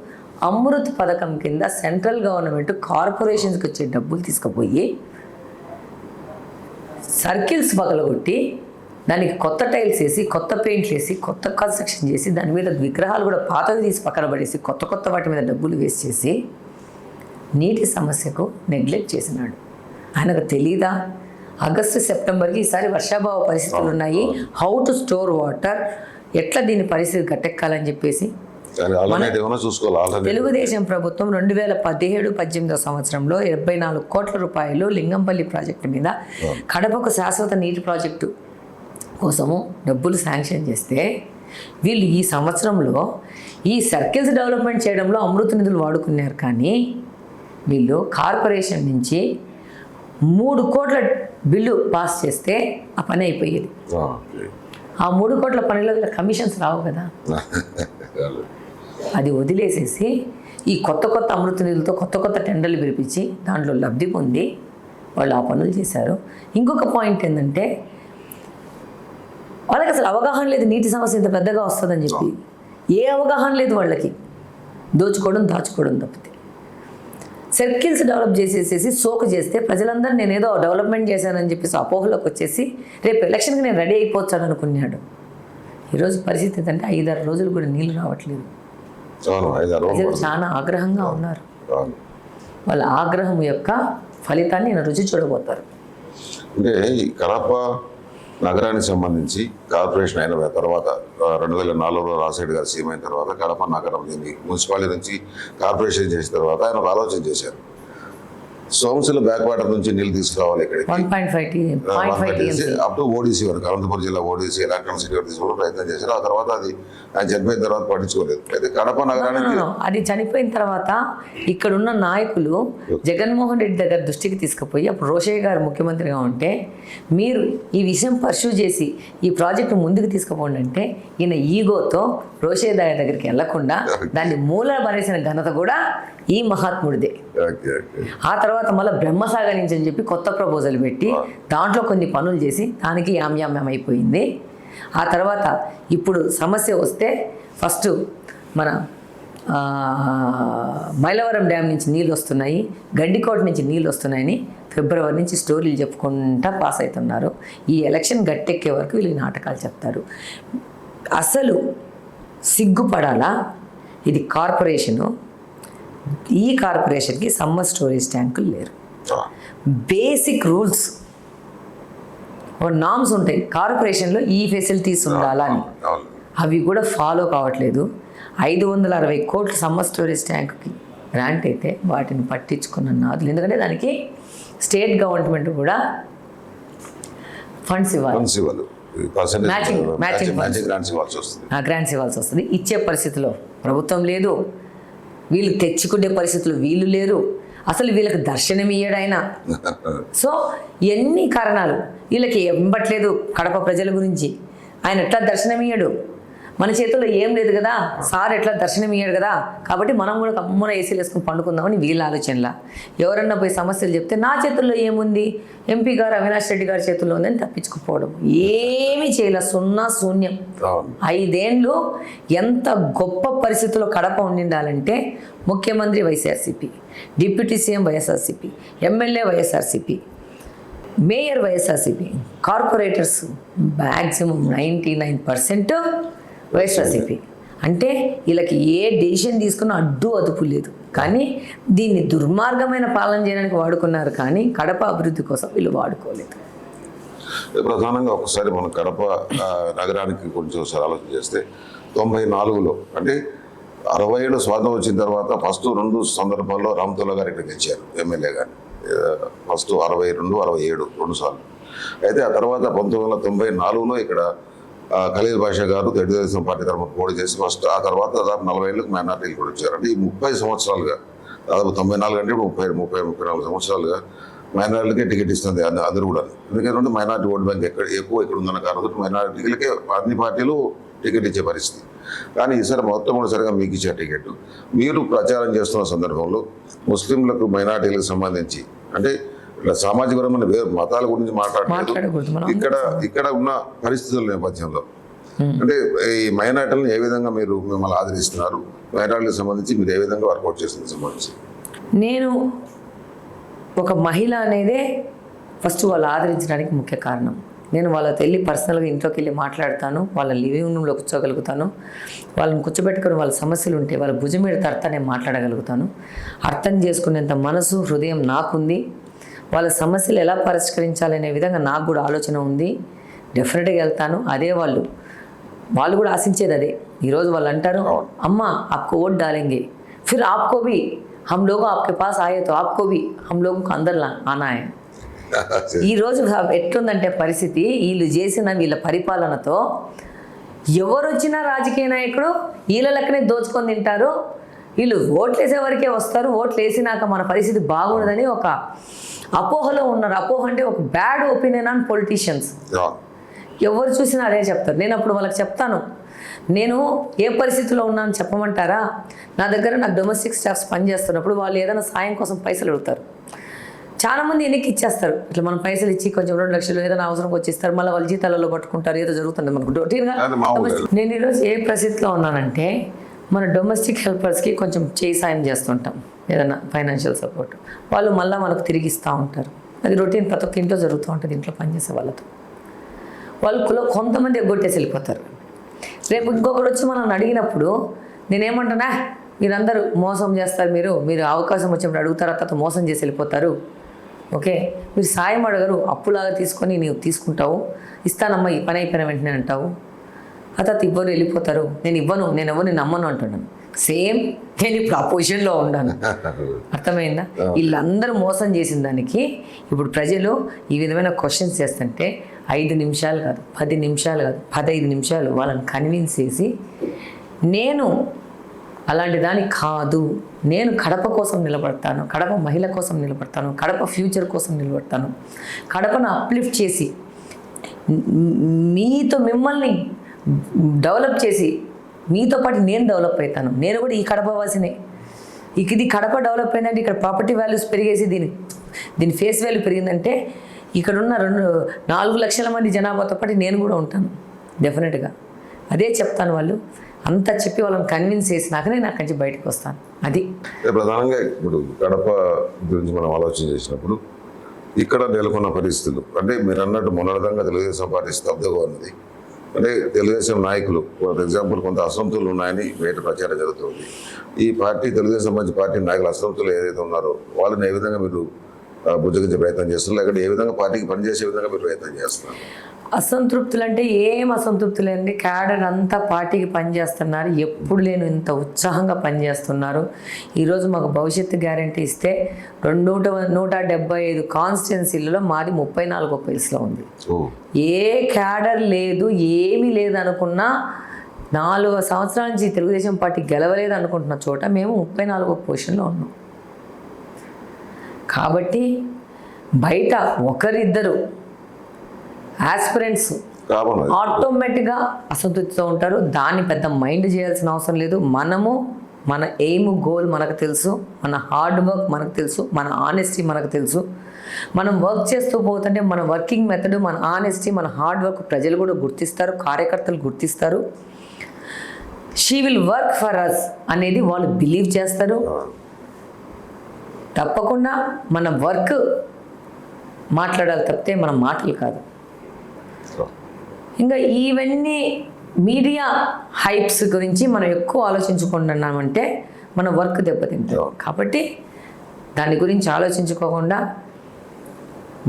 అమృత్ పథకం కింద సెంట్రల్ గవర్నమెంట్ కార్పొరేషన్స్కి వచ్చే డబ్బులు తీసుకుపోయి సర్కిల్స్ పగలగొట్టి దానికి కొత్త టైల్స్ వేసి, కొత్త పెయింట్లు వేసి, కొత్త కన్స్ట్రక్షన్ చేసి, దాని మీద విగ్రహాలు కూడా పాతవి తీసి పక్కన పడేసి కొత్త వాటి మీద డబ్బులు వేస్ట్ చేసి నీటి సమస్యకు నెగ్లెక్ట్ చేసినాడు. ఆయనకు తెలీదా? ఆగస్టు సెప్టెంబర్కి ఈసారి వర్షాభావ పరిస్థితులు ఉన్నాయి, హౌ టు స్టోర్ వాటర్, ఎట్లా దీని పరిస్థితి గట్టెక్కాలని చెప్పేసి తెలుగుదేశం ప్రభుత్వం 2017-18 సంవత్సరంలో 74 కోట్ల రూపాయలు లింగంపల్లి ప్రాజెక్టు మీద, కడపకు శాశ్వత నీటి ప్రాజెక్టు కోసము డబ్బులు శాంక్షన్ చేస్తే వీళ్ళు ఈ సంవత్సరంలో ఈ సర్కిల్స్ డెవలప్మెంట్ చేయడంలో అమృత నిధులు వాడుకున్నారు, కానీ వీళ్ళు కార్పొరేషన్ నుంచి 3 కోట్ల బిల్లు పాస్ చేస్తే ఆ పని అయిపోయేది. ఆ 3 కోట్ల పనిలో వీళ్ళ కమిషన్స్ రావు కదా, అది వదిలేసేసి ఈ కొత్త కొత్త అమృత నిధులతో కొత్త కొత్త టెండర్లు పిలిపించి దాంట్లో లబ్ధి పొంది వాళ్ళు ఆ పనులు చేశారు. ఇంకొక పాయింట్ ఏంటంటే వాళ్ళకి అసలు అవగాహన లేదు, నీటి సమస్య ఇంత పెద్దగా వస్తుందని చెప్పి. ఏ అవగాహన లేదు వాళ్ళకి, దోచుకోవడం దాచుకోవడం తప్పితే. సర్కిల్స్ డెవలప్ చేసేసేసి సోకు చేస్తే ప్రజలందరూ నేనేదో డెవలప్మెంట్ చేశానని చెప్పేసి అపోహలోకి వచ్చేసి రేపు ఎలక్షన్కి నేను రెడీ అయిపోతాను అనుకున్నాడు. ఈరోజు పరిస్థితి ఏంటంటే 5-6 రోజులు కూడా నీళ్లు రావట్లేదు. ప్రజలు చాలా ఆగ్రహంగా ఉన్నారు. వాళ్ళ ఆగ్రహం యొక్క ఫలితాన్ని నేను రుచి చూడబోతారు. అంటే ఈ కడప నగరానికి సంబంధించి కార్పొరేషన్ అయిన తర్వాత 2004లో రాజశేఖర్ గారు సీఎం అయిన తర్వాత కడప నగరం దీన్ని మున్సిపాలిటీ నుంచి కార్పొరేషన్ చేసిన తర్వాత ఆయన ఒక ఆలోచన చేశారు. సోమశిల బ్యాక్ వాటర్ నుంచి నీళ్ళు తీసుకురావాలి ఇక్కడికి, 1.5 అప్ టు ఓడిసి వరకు, అనంతపురం జిల్లా ఓడిసి ఎలక్ట్రానిక్ సిటీ వరకు తీసుకోవడం ప్రయత్నం చేశారు. ఆ తర్వాత అది ఆయన చనిపోయిన తర్వాత పట్టించుకోలేదు. అయితే కడప నగరానికి అది చనిపోయిన తర్వాత ఇక్కడున్న నాయకులు జగన్మోహన్ రెడ్డి దగ్గర దృష్టికి తీసుకుపోయి, అప్పుడు రోషయ్య గారు ముఖ్యమంత్రిగా ఉంటే మీరు ఈ విషయం పర్సూ చేసి ఈ ప్రాజెక్టు ముందుకు తీసుకుపోండి అంటే ఈయన ఈగోతో రోషయ్య దగ్గరికి వెళ్లకుండా దాన్ని మూల పడేసిన ఘనత కూడా ఈ మహాత్ముడిదే. ఆ తర్వాత మళ్ళీ బ్రహ్మసాగర్ నుంచి అని చెప్పి కొత్త ప్రపోజల్ పెట్టి దాంట్లో కొన్ని పనులు చేసి దానికి యామ్యామ్యం అయిపోయింది. ఆ తర్వాత ఇప్పుడు సమస్య వస్తే ఫస్ట్ మన మైలవరం డ్యామ్ నుంచి నీళ్ళు వస్తున్నాయి, గడ్డికోట నుంచి నీళ్ళు వస్తున్నాయని ఫిబ్రవరి నుంచి స్టోరీలు చెప్పుకుంటా పాస్ అవుతున్నారు. ఈ ఎలక్షన్ గట్టెక్కే వరకు వీళ్ళు నాటకాలు చెప్తారు. అసలు సిగ్గుపడాలా, ఇది కార్పొరేషను, ఈ కార్పొరేషన్కి సమ్మర్ స్టోరేజ్ ట్యాంకులు లేరు. బేసిక్ రూల్స్ నామ్స్ ఉంటాయి కార్పొరేషన్లో, ఈ ఫెసిలిటీస్ ఉండాలని, అవి కూడా ఫాలో కావట్లేదు. 560 కోట్ల సమ్మర్ స్టోరేజ్ ట్యాంక్కి గ్రాంట్ అయితే వాటిని పట్టించుకున్న నాదులు, ఎందుకంటే దానికి స్టేట్ గవర్నమెంట్ కూడా ఫండ్స్ ఇవ్వాలి, గ్రాంట్స్ ఇవ్వాల్సి వస్తుంది. ఇచ్చే పరిస్థితిలో ప్రభుత్వం లేదు, వీళ్ళు తెచ్చుకునే పరిస్థితులు వీళ్ళు లేరు, అసలు వీళ్ళకి దర్శనం ఇయ్యడైనా. సో ఎన్ని కారణాలు, వీళ్ళకి ఇవ్వట్లేదు కడప ప్రజల గురించి. ఆయన ఎట్లా దర్శనం ఇయ్యడు, మన చేతుల్లో ఏం లేదు కదా, సార్ ఎట్లా దర్శనం ఇయ్యాడు కదా, కాబట్టి మనం కూడా కమ్మున ఏసీలు వేసుకుని పండుకుందామని వీళ్ళ ఆలోచనలా. ఎవరన్నా పోయి సమస్యలు చెప్తే నా చేతుల్లో ఏముంది, ఎంపీ గారు అవినాష్ రెడ్డి గారి చేతుల్లో ఉందని తప్పించుకుపోవడం, ఏమీ చేయలే, శూన్యం. 5 ఏళ్ళు ఎంత గొప్ప పరిస్థితుల్లో కడప ఉండిండాలంటే ముఖ్యమంత్రి YSRCP, deputy CM YSRCP, MLA YSRCP, mayor YSRCP, corporators maximum 99% YSRCP. అంటే వీళ్ళకి ఏ డెసిషన్ తీసుకున్నా అడ్డు అదుపు లేదు. కానీ దీన్ని దుర్మార్గమైన పాలన చేయడానికి వాడుకున్నారు, కానీ కడప అభివృద్ధి కోసం వీళ్ళు వాడుకోలేదు. ప్రధానంగా ఒకసారి మనం కడప నగరానికి కొంచెం ఆలోచన చేస్తే 94లో అంటే 60 ఏళ్ళు స్వాతంత్రం వచ్చిన తర్వాత ఫస్ట్ 2 సందర్భాల్లో రామతోల గారు ఇక్కడ గెలిచారు ఎమ్మెల్యే గారు. ఫస్ట్ 62, 67 2 సార్లు. అయితే ఆ తర్వాత 1994లో ఇక్కడ ఖలీల్ బాషా గారు తెలుగుదేశం పార్టీ తరఫున పోటీ చేసి ఫస్ట్, ఆ తర్వాత దాదాపు 40 ఏళ్ళకి మైనార్టీలు కూడా వచ్చారు. అంటే ఈ 30 సంవత్సరాలుగా, దాదాపు 94 అంటే ఇప్పుడు 34 సంవత్సరాలుగా మైనార్టీలకే టికెట్ ఇస్తుంది అందరూ కూడా. ఎందుకంటే మైనార్టీ ఓట్ బ్యాంక్ ఎక్కువ ఇక్కడ ఉందన్న కారణంతో మైనార్టీలకే అన్ని పార్టీలు టికెట్ ఇచ్చే పరిస్థితి. కానీ ఈసారి మొట్టమొదటిసారిగా మీకు ఇచ్చే టికెట్ మీరు ప్రచారం చేస్తున్న సందర్భంలో ముస్లింలకు మైనార్టీలకు సంబంధించి, అంటే ఇట్లా సామాజిక పరమైన మతాల గురించి మాట్లాడలేదు, ఇక్కడ ఉన్న పరిస్థితుల నేపథ్యంలో అంటే ఈ మైనార్టీలను ఏ విధంగా మీరు మిమ్మల్ని ఆదరిస్తున్నారు, మైనార్టీలకు సంబంధించి మీరు ఏ విధంగా వర్కౌట్ చేస్తుంది సంబంధించి? నేను ఒక మహిళ అనేదే ఫస్ట్ వాళ్ళు ఆదరించడానికి ముఖ్య కారణం. నేను వాళ్ళతో వెళ్ళి పర్సనల్గా ఇంట్లోకి వెళ్ళి మాట్లాడతాను, వాళ్ళ లివింగ్ రూమ్లో కూర్చోగలుగుతాను, వాళ్ళని కూర్చోబెట్టుకుని వాళ్ళ సమస్యలు ఉంటే వాళ్ళ భుజం మీద తడతా నేను మాట్లాడగలుగుతాను. అర్థం చేసుకునేంత మనసు, హృదయం నాకుంది. వాళ్ళ సమస్యలు ఎలా పరిష్కరించాలనే విధంగా నాకు కూడా ఆలోచన ఉంది. డెఫినెట్గా వెళ్తాను. అదే వాళ్ళు కూడా ఆశించేది అదే. ఈరోజు వాళ్ళు అంటారు, అమ్మ आपको वोट डालेंगे, फिर आपको भी हम लोग आपके पास आए तो आपको भी हम लोगों को अंदर आना है. ఈరోజు ఎట్లుందంటే పరిస్థితి, వీళ్ళు చేసిన వీళ్ళ పరిపాలనతో ఎవరు వచ్చినా రాజకీయ నాయకుడు వీళ్ళ లెక్కనే దోచుకొని తింటారు, వీళ్ళు ఓట్లు వేసే వరకే వస్తారు, ఓట్లు వేసినాక మన పరిస్థితి బాగుండదని ఒక అపోహలో ఉన్నారు. అపోహ అంటే ఒక బ్యాడ్ ఒపీనియన్ ఆన్ పొలిటీషియన్స్. ఎవరు చూసినా అదే చెప్తారు. నేను అప్పుడు వాళ్ళకి చెప్తాను, నేను ఏ పరిస్థితిలో ఉన్నాను చెప్పమంటారా? నా దగ్గర నాకు డొమెస్టిక్ స్టాఫ్స్ పనిచేస్తున్నప్పుడు వాళ్ళు ఏదైనా సాయం కోసం పైసలు అడుగుతారు. చాలామంది వెనక్కి ఇచ్చేస్తారు. ఇట్లా మనం పైసలు ఇచ్చి కొంచెం 2 లక్షలు ఏదైనా అవసరంకి వచ్చేస్తారు, మళ్ళీ వాళ్ళు జీతాలలో పట్టుకుంటారు, ఏదో జరుగుతుంది మనకు రొటీన్గా. నేను ఈరోజు ఏ పరిస్థితిలో ఉన్నానంటే మన డొమెస్టిక్ హెల్పర్స్కి కొంచెం చేయి సాయం చేస్తుంటాం, ఏదైనా ఫైనాన్షియల్ సపోర్ట్, వాళ్ళు మళ్ళీ మనకు తిరిగి ఇస్తూ ఉంటారు. అది రొటీన్ ప్రతి ఒక్క ఇంట్లో జరుగుతూ ఉంటుంది. ఇంట్లో పనిచేసే వాళ్ళతో వాళ్ళు కొంతమంది ఎగ్గొట్టేసి వెళ్ళిపోతారు. రేపు ఇంకొకటి వచ్చి మనం అడిగినప్పుడు నేనేమంటున్నా, మీరందరూ మోసం చేస్తారు, మీరు అవకాశం వచ్చినప్పుడు అడుగుతారు, తర్వాత మోసం చేసి వెళ్ళిపోతారు. ఓకే, మీరు సాయం అడగరు, అప్పులాగా తీసుకొని నీవు తీసుకుంటావు, ఇస్తానమ్మా ఈ పని అయిపోయిన వెంటనే అంటావు, ఆ తర్వాత ఇవ్వరు, వెళ్ళిపోతారు. నేను ఇవ్వను, నేను ఎవరు, నేను నమ్మను అంటున్నాను. సేమ్ నేను ఇప్పుడు ఆ పొజిషన్లో ఉన్నాను. అర్థమైందా? వీళ్ళందరూ మోసం చేసిన దానికి ఇప్పుడు ప్రజలు ఈ విధమైన క్వశ్చన్స్ చేస్తుంటే 5 నిమిషాలు కాదు, 10 నిమిషాలు కాదు, 15 నిమిషాలు వాళ్ళని కన్విన్స్ చేసి, నేను అలాంటి దాన్ని కాదు, నేను కడప కోసం నిలబడతాను, కడప మహిళ కోసం నిలబడతాను, కడప ఫ్యూచర్ కోసం నిలబడతాను, కడపను అప్లిఫ్ట్ చేసి మిమ్మల్ని డెవలప్ చేసి మీతో పాటు నేను డెవలప్ అవుతాను. నేను కూడా ఈ కడప వాసినే. ఇది కడప డెవలప్ అయిందంటే ఇక్కడ ప్రాపర్టీ వాల్యూస్ పెరిగేసి దీని ఫేస్ వాల్యూ పెరిగిందంటే ఇక్కడున్న 4 లక్షల మంది జనాభాతో పాటు నేను కూడా ఉంటాను డెఫినెట్గా. అదే చెప్తాను. వాళ్ళు అంతా చెప్పి వాళ్ళని కన్విన్స్ చేసినాకనే నాకు నుంచి బయటకు వస్తాను. అది ప్రధానంగా ఇప్పుడు కడప గురించి మనం ఆలోచన చేసినప్పుడు ఇక్కడ నెలకొన్న పరిస్థితులు అంటే మీరు అన్నట్టు మొన్నటిదంగా తెలుగుదేశం పార్టీ స్తబ్దుగా ఉన్నది. అంటే తెలుగుదేశం నాయకులు ఫర్ ఎగ్జాంపుల్ కొంత అసంతులు ఉన్నాయని బయట ప్రచారం జరుగుతుంది. ఈ పార్టీ తెలుగుదేశం మంచి పార్టీ నాయకులు అసంతులు ఏదైతే ఉన్నారో వాళ్ళని ఏ విధంగా మీరు బుజ్జగించే ప్రయత్నం చేస్తున్నారు, లేకపోతే ఏ విధంగా పార్టీకి పనిచేసే విధంగా మీరు ప్రయత్నం చేస్తున్నారు? అసంతృప్తులు అంటే ఏం అసంతృప్తులు అండి, క్యాడర్ అంతా పార్టీకి పనిచేస్తున్నారు, ఎప్పుడు లేను ఇంత ఉత్సాహంగా పనిచేస్తున్నారు. ఈరోజు మాకు భవిష్యత్తు గ్యారంటీ ఇస్తే 175 కాన్స్టిట్యున్సీలలో మాది 34 ప్లేస్లో ఉంది. ఏ క్యాడర్ లేదు, ఏమీ లేదు అనుకున్నా 4 సంవత్సరాల నుంచి తెలుగుదేశం పార్టీ గెలవలేదు అనుకుంటున్న చోట మేము 34 పొజిషన్లో ఉన్నాం. కాబట్టి బయట ఒకరిద్దరు ఆస్పిరెంట్స్ ఆటోమేటిక్గా అసంతృప్తితో ఉంటారు. దాన్ని పెద్ద మైండ్ చేయాల్సిన అవసరం లేదు. మన ఎయిమ్ గోల్ మనకు తెలుసు, మన హార్డ్ వర్క్ మనకు తెలుసు, మన ఆనెస్టీ మనకు తెలుసు. మనం వర్క్ చేస్తూ పోతుంటే మన వర్కింగ్ మెథడ్, మన ఆనెస్టీ, మన హార్డ్ వర్క్ ప్రజలు కూడా గుర్తిస్తారు, కార్యకర్తలు గుర్తిస్తారు. She will work for us అనేది వాళ్ళు బిలీవ్ చేస్తారు. తప్పకుండా మన వర్క్ మాట్లాడాలి తప్పితే మన మాటలు కాదు. ఇంకా ఇవన్నీ మీడియా హైప్స్ గురించి మనం ఎక్కువ ఆలోచించుకుంటున్నామంటే మన వర్క్ దెబ్బతింటాం. కాబట్టి దాని గురించి ఆలోచించుకోకుండా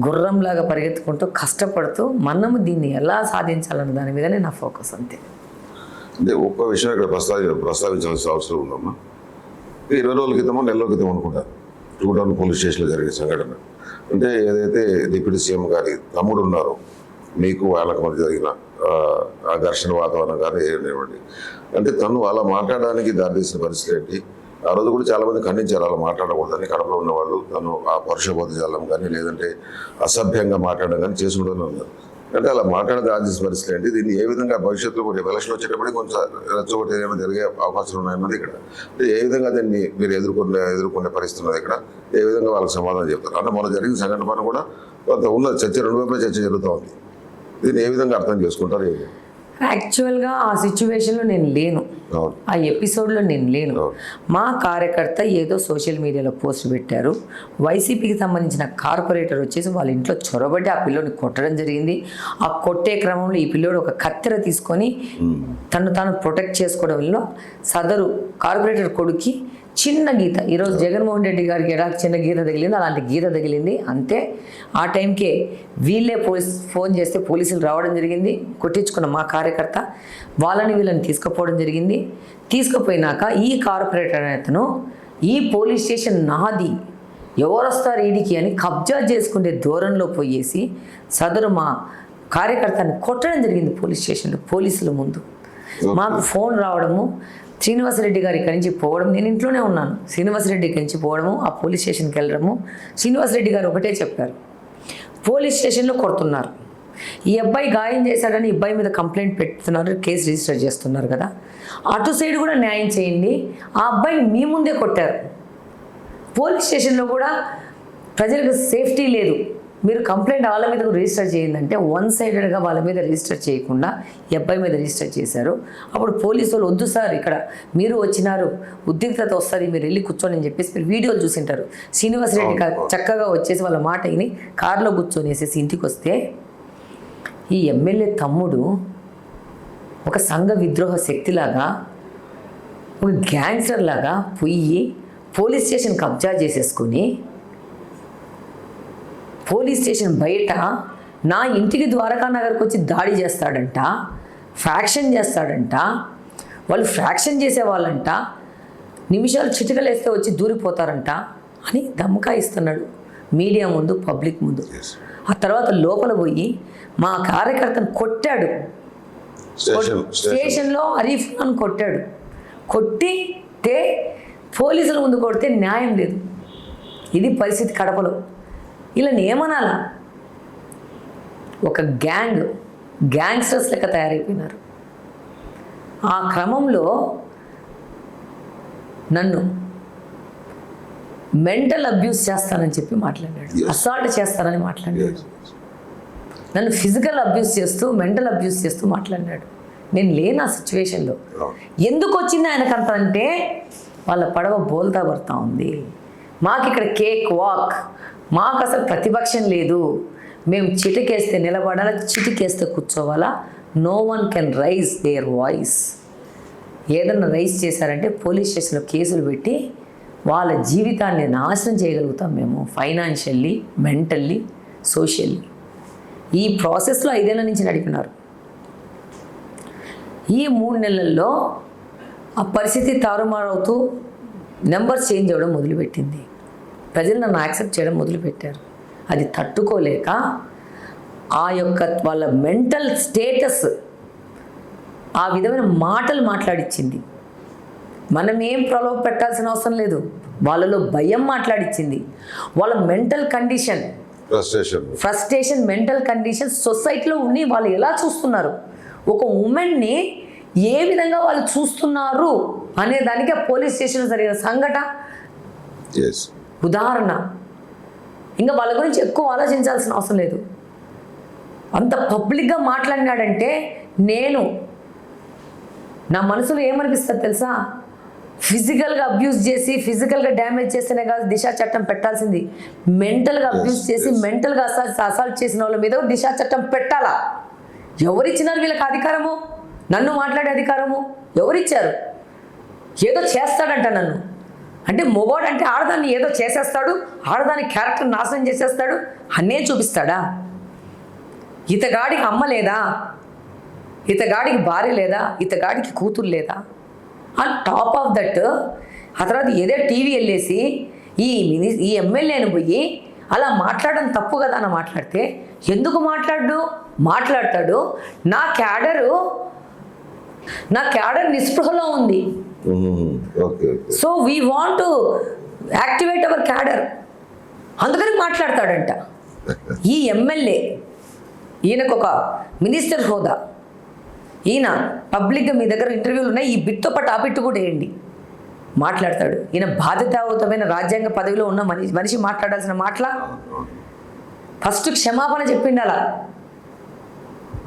గుర్రంలాగా పరిగెత్తుకుంటూ కష్టపడుతూ మనము దీన్ని ఎలా సాధించాలన్న దాని మీదనే నా ఫోకస్. అంతే. అంటే ఒక్క విషయం ఇక్కడ ప్రస్తావించాల్సిన అవసరం ఉందమ్మా. 20 రోజుల క్రితమో నెల రోజుల క్రితం అనుకుంటా టూటౌన్ పోలీస్ స్టేషన్లో జరిగిన సంఘటన. అంటే ఏదైతే డిప్యూటీ సీఎం గారి తమ్ముడు ఉన్నారో మీకు వాళ్ళకి మధ్య జరిగిన ఆ ఘర్షణ వాతావరణం కానీ ఏమివ్వండి, అంటే తను అలా మాట్లాడడానికి దారితీసిన పరిస్థితి ఏంటి? ఆ రోజు కూడా చాలామంది ఖండించారు అలా మాట్లాడకూడదని. కడపలో ఉన్నవాళ్ళు తను ఆ పరుషబోధ జాలం కానీ లేదంటే అసభ్యంగా మాట్లాడడం కానీ చేసుకుంటూనే ఉన్నారు. అంటే అలా మాట్లాడే దారితీసిన పరిస్థితి ఏంటి? దీన్ని ఏ విధంగా భవిష్యత్తులో కొంచెం ఎలక్షన్ వచ్చేటప్పటికి కొంచెం రెచ్చగొట్టి ఏమైనా జరిగే అవకాశాలు ఉన్నాయన్నది ఇక్కడ. అంటే ఏ విధంగా దీన్ని మీరు ఎదుర్కొనే పరిస్థితి ఉన్నది ఇక్కడ? ఏ విధంగా వాళ్ళకి సమాధానం చెప్తారు? అంటే మన జరిగిన సంఘటన పైన కూడా కొంత ఉన్న చర్చ 2 వైపులా చర్చ జరుగుతూ ఉంది. దీన్ని ఏ విధంగా అర్థం చేసుకుంటారు? యాక్చువల్గా ఆ సిచ్యువేషన్లో నేను లేను, ఆ ఎపిసోడ్లో నేను లేను. మా కార్యకర్త ఏదో సోషల్ మీడియాలో పోస్ట్ పెట్టారు. వైసీపీకి సంబంధించిన కార్పొరేటర్ వచ్చేసి వాళ్ళ ఇంట్లో చొరబడి ఆ పిల్లోని కొట్టడం జరిగింది. ఆ కొట్టే క్రమంలో ఈ పిల్లోడు ఒక కత్తెర తీసుకొని తాను ప్రొటెక్ట్ చేసుకోవడంలో సదరు కార్పొరేటర్ కొడుక్కి చిన్న గీత, ఈరోజు జగన్మోహన్ రెడ్డి గారికి ఎలా చిన్న గీత తగిలింది అలాంటి గీత తగిలింది అంతే. ఆ టైంకే వీళ్ళే ఫోన్ చేస్తే పోలీసులు రావడం జరిగింది. కొట్టించుకున్న మా కార్యకర్త వీళ్ళని తీసుకుపోవడం జరిగింది. తీసుకుపోయినాక ఈ కార్పొరేటర్ అతను ఈ పోలీస్ స్టేషన్ నాది, ఎవరు వస్తారు ఈడికి అని కబ్జా చేసుకునే దూరంలో పోయేసి సదరు మా కార్యకర్తని కొట్టడం జరిగింది పోలీస్ స్టేషన్లో, పోలీసుల ముందు. మాకు ఫోన్ రావడము, శ్రీనివాసరెడ్డి గారు ఇక్కడి నుంచి పోవడం, నేను ఇంట్లోనే ఉన్నాను, శ్రీనివాసరెడ్డి ఇక్కడి నుంచి పోవడము, ఆ పోలీస్ స్టేషన్కి వెళ్ళడము. శ్రీనివాసరెడ్డి గారు ఒకటే చెప్పారు, పోలీస్ స్టేషన్లో కొడుతున్నారు, ఈ అబ్బాయి గాయం చేశాడని ఈ అబ్బాయి మీద కంప్లైంట్ పెడుతున్నారు, కేసు రిజిస్టర్ చేస్తున్నారు కదా, అటు సైడ్ కూడా న్యాయం చేయండి, ఆ అబ్బాయిని మీ ముందే కొట్టారు, పోలీస్ స్టేషన్లో కూడా ప్రజలకు సేఫ్టీ లేదు, మీరు కంప్లైంట్ వాళ్ళ మీద రిజిస్టర్ చేయండి వన్ సైడెడ్గా వాళ్ళ మీద రిజిస్టర్ చేయకుండా ఈ అబ్బాయి మీద రిజిస్టర్ చేశారు. అప్పుడు పోలీసు వాళ్ళు వద్దు సార్, ఇక్కడ మీరు వచ్చినారు, ఉద్రిక్తత వస్తుంది, మీరు వెళ్ళి కూర్చొని అని చెప్పేసి మీరు వీడియోలు చూసింటారు. శ్రీనివాసరెడ్డి చక్కగా వచ్చేసి వాళ్ళ మాట విని కారులో కూర్చొని వేసేసి ఇంటికి వస్తే ఈ ఎమ్మెల్యే తమ్ముడు ఒక సంఘ విద్రోహ శక్తిలాగా, ఒక గ్యాంగ్స్టర్ లాగా పోయి పోలీస్ స్టేషన్ కబ్జా చేసేసుకొని పోలీస్ స్టేషన్ బయట నా ఇంటికి ద్వారకా నగర్కి వచ్చి దాడి చేస్తాడంట, ఫ్రాక్షన్ చేస్తాడంట, వాళ్ళు ఫ్రాక్షన్ చేసేవాళ్ళంట, నిమిషాలు చిటికలేస్తే వచ్చి దూరిపోతారంట అని ధమకా ఇస్తున్నాడు మీడియా ముందు, పబ్లిక్ ముందు. ఆ తర్వాత లోపల పోయి మా కార్యకర్తను కొట్టాడు, స్టేషన్లో అరీఫ్ ఖాన్ కొట్టాడు, కొట్టితే పోలీసుల ముందు కొడితే న్యాయం లేదు. ఇది పరిస్థితి కడపలో. ఇలా ఏమనాలా, ఒక గ్యాంగ్స్టర్స్ లెక్క తయారైపోయినారు. ఆ క్రమంలో నన్ను మెంటల్ అబ్యూస్ చేస్తానని చెప్పి మాట్లాడాడు, అసాల్ట్ చేస్తానని మాట్లాడాడు, నన్ను ఫిజికల్ అబ్యూస్ చేస్తూ మెంటల్ అబ్యూస్ చేస్తూ మాట్లాడినాడు. నేను లేను ఆ సిచ్యువేషన్లో. ఎందుకు వచ్చింది ఆయనకంత అంటే వాళ్ళ పడవ బోల్తా పడతా ఉంది, మాకు ఇక్కడ కేక్ వాక్, మాకు అసలు ప్రతిపక్షం లేదు, మేము చిటికేస్తే నిలబడాలా, చిటికేస్తే కూర్చోవాలా, no one can raise their voice. ఏదన్నా రైజ్ చేశారంటే పోలీస్ స్టేషన్లో కేసులు పెట్టి వాళ్ళ జీవితాన్ని నాశనం చేయగలుగుతాం మేము, ఫైనాన్షియల్లీ, మెంటల్లీ, సోషల్లీ. ఈ ప్రాసెస్లో 5 ఏళ్ళ నుంచి నడిపినారు. ఈ 3 నెలల్లో ఆ పరిస్థితి తారుమారవుతూ నెంబర్స్ చేంజ్ అవ్వడం మొదలుపెట్టింది. ప్రజలు నన్ను యాక్సెప్ట్ చేయడం మొదలుపెట్టారు. అది తట్టుకోలేక ఆ యొక్క వాళ్ళ మెంటల్ స్టేటస్ ఆ విధమైన మాటలు మాట్లాడిచ్చింది. మనం ఏం ప్రలోభ పెట్టాల్సిన అవసరం లేదు, వాళ్ళలో భయం మాట్లాడిచ్చింది. వాళ్ళ mental condition, frustration, mental condition సొసైటీలో ఉండి వాళ్ళు ఎలా చూస్తున్నారు, ఒక ఉమెన్ని ఏ విధంగా వాళ్ళు చూస్తున్నారు అనే దానికి ఆ పోలీస్ స్టేషన్లో జరిగిన సంఘటన ఉదాహరణ. ఇంకా వాళ్ళ గురించి ఎక్కువ ఆలోచించాల్సిన అవసరం లేదు. అంత పబ్లిక్గా మాట్లాడినాడంటే నేను నా మనసులో ఏమనిపిస్తుంది తెలుసా, ఫిజికల్గా అబ్యూస్ చేసి ఫిజికల్గా డ్యామేజ్ చేస్తేనే కాదు దిశా చట్టం పెట్టాల్సింది, మెంటల్గా అబ్యూస్ చేసి మెంటల్గా అసాల్ట్ చేసిన వాళ్ళ మీద దిశా చట్టం పెట్టాలా. ఎవరిచ్చినారు వీళ్ళకి అధికారము, నన్ను మాట్లాడే అధికారము ఎవరిచ్చారు? ఏదో చేస్తాడంట నన్ను, అంటే మొగోడు అంటే ఆడదాన్ని ఏదో చేసేస్తాడు, ఆడదాని క్యారెక్టర్ నాశనం చేసేస్తాడు అన్నే చూపిస్తాడా? ఇతగాడికి అమ్మ లేదా, ఇతగాడికి భార్య లేదా, ఇతగాడికి కూతురు లేదా? అండ్ టాప్ ఆఫ్ దట్ ఆ తర్వాత ఏదో టీవీ వెళ్ళేసి ఈ ఎమ్మెల్యేని పోయి అలా మాట్లాడడం తప్పు కదా అని మాట్లాడితే ఎందుకు మాట్లాడతాడు. నా క్యాడర్ నిస్పృహలో ఉంది. So we want to activate our cadre, అందుకని మాట్లాడతాడంట. ఈ ఎమ్మెల్యే, ఈయనకు ఒక మినిస్టర్ హోదా, ఈయన పబ్లిక్గా మీ దగ్గర ఇంటర్వ్యూలు ఉన్నాయి, ఈ బిట్తో పాటు ఆ బిట్టు కూడా వేయండి, మాట్లాడతాడు. ఈయన బాధ్యతాయుతమైన రాజ్యాంగ పదవిలో ఉన్న మనిషి మాట్లాడాల్సిన మాటల ఫస్ట్ క్షమాపణ చెప్పిండాలా,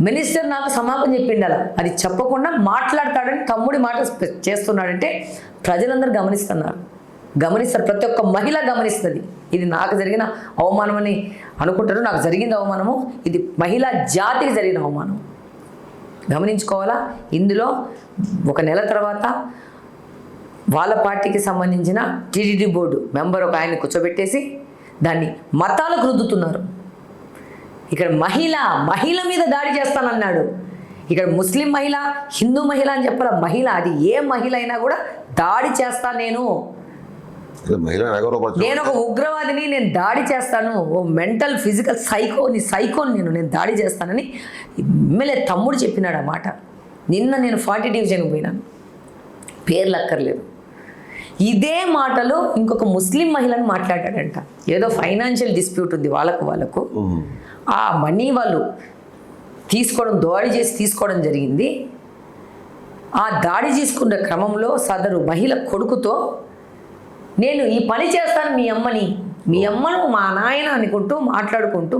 మినిస్టర్ నాకు సమాపణ చెప్పిండాలా, అది చెప్పకుండా మాట్లాడతాడని తమ్ముడి మాట చేస్తున్నాడంటే ప్రజలందరూ గమనిస్తారు, ప్రతి ఒక్క మహిళ గమనిస్తుంది. ఇది నాకు జరిగిన అవమానం అని అనుకుంటారు, నాకు జరిగిన అవమానము, ఇది మహిళా జాతికి జరిగిన అవమానం. గమనించుకోవాలా. ఇందులో 1 నెల తర్వాత వాళ్ళ పార్టీకి సంబంధించిన టీటీడీ బోర్డు మెంబర్ ఒక ఆయన కూర్చోబెట్టేసి దాన్ని మతాలకు రుద్దుతున్నారు. ఇక్కడ మహిళ మీద దాడి చేస్తానన్నాడు. ఇక్కడ ముస్లిం మహిళ, హిందూ మహిళ అని చెప్పాల, మహిళ అది ఏ మహిళ అయినా కూడా దాడి చేస్తాను నేను ఒక ఉగ్రవాదిని, నేను దాడి చేస్తాను, ఓ మెంటల్ ఫిజికల్ సైకోని నేను దాడి చేస్తానని ఎమ్మెల్యే తమ్ముడు చెప్పినాడు ఆ మాట. నిన్న నేను 40 డివిజన్కి పోయినాను, పేర్లు అక్కర్లేదు. ఇదే మాటలో ఇంకొక ముస్లిం మహిళను మాట్లాడాడంట. ఏదో ఫైనాన్షియల్ డిస్ప్యూట్ ఉంది వాళ్ళకు. ఆ మనీ వాళ్ళు దాడి చేసి తీసుకోవడం జరిగింది. ఆ దాడి చేసుకున్న క్రమంలో సదరు మహిళ కొడుకుతో నేను ఈ పని చేస్తాను మీ అమ్మను మా నాయన అనుకుంటూ మాట్లాడుకుంటూ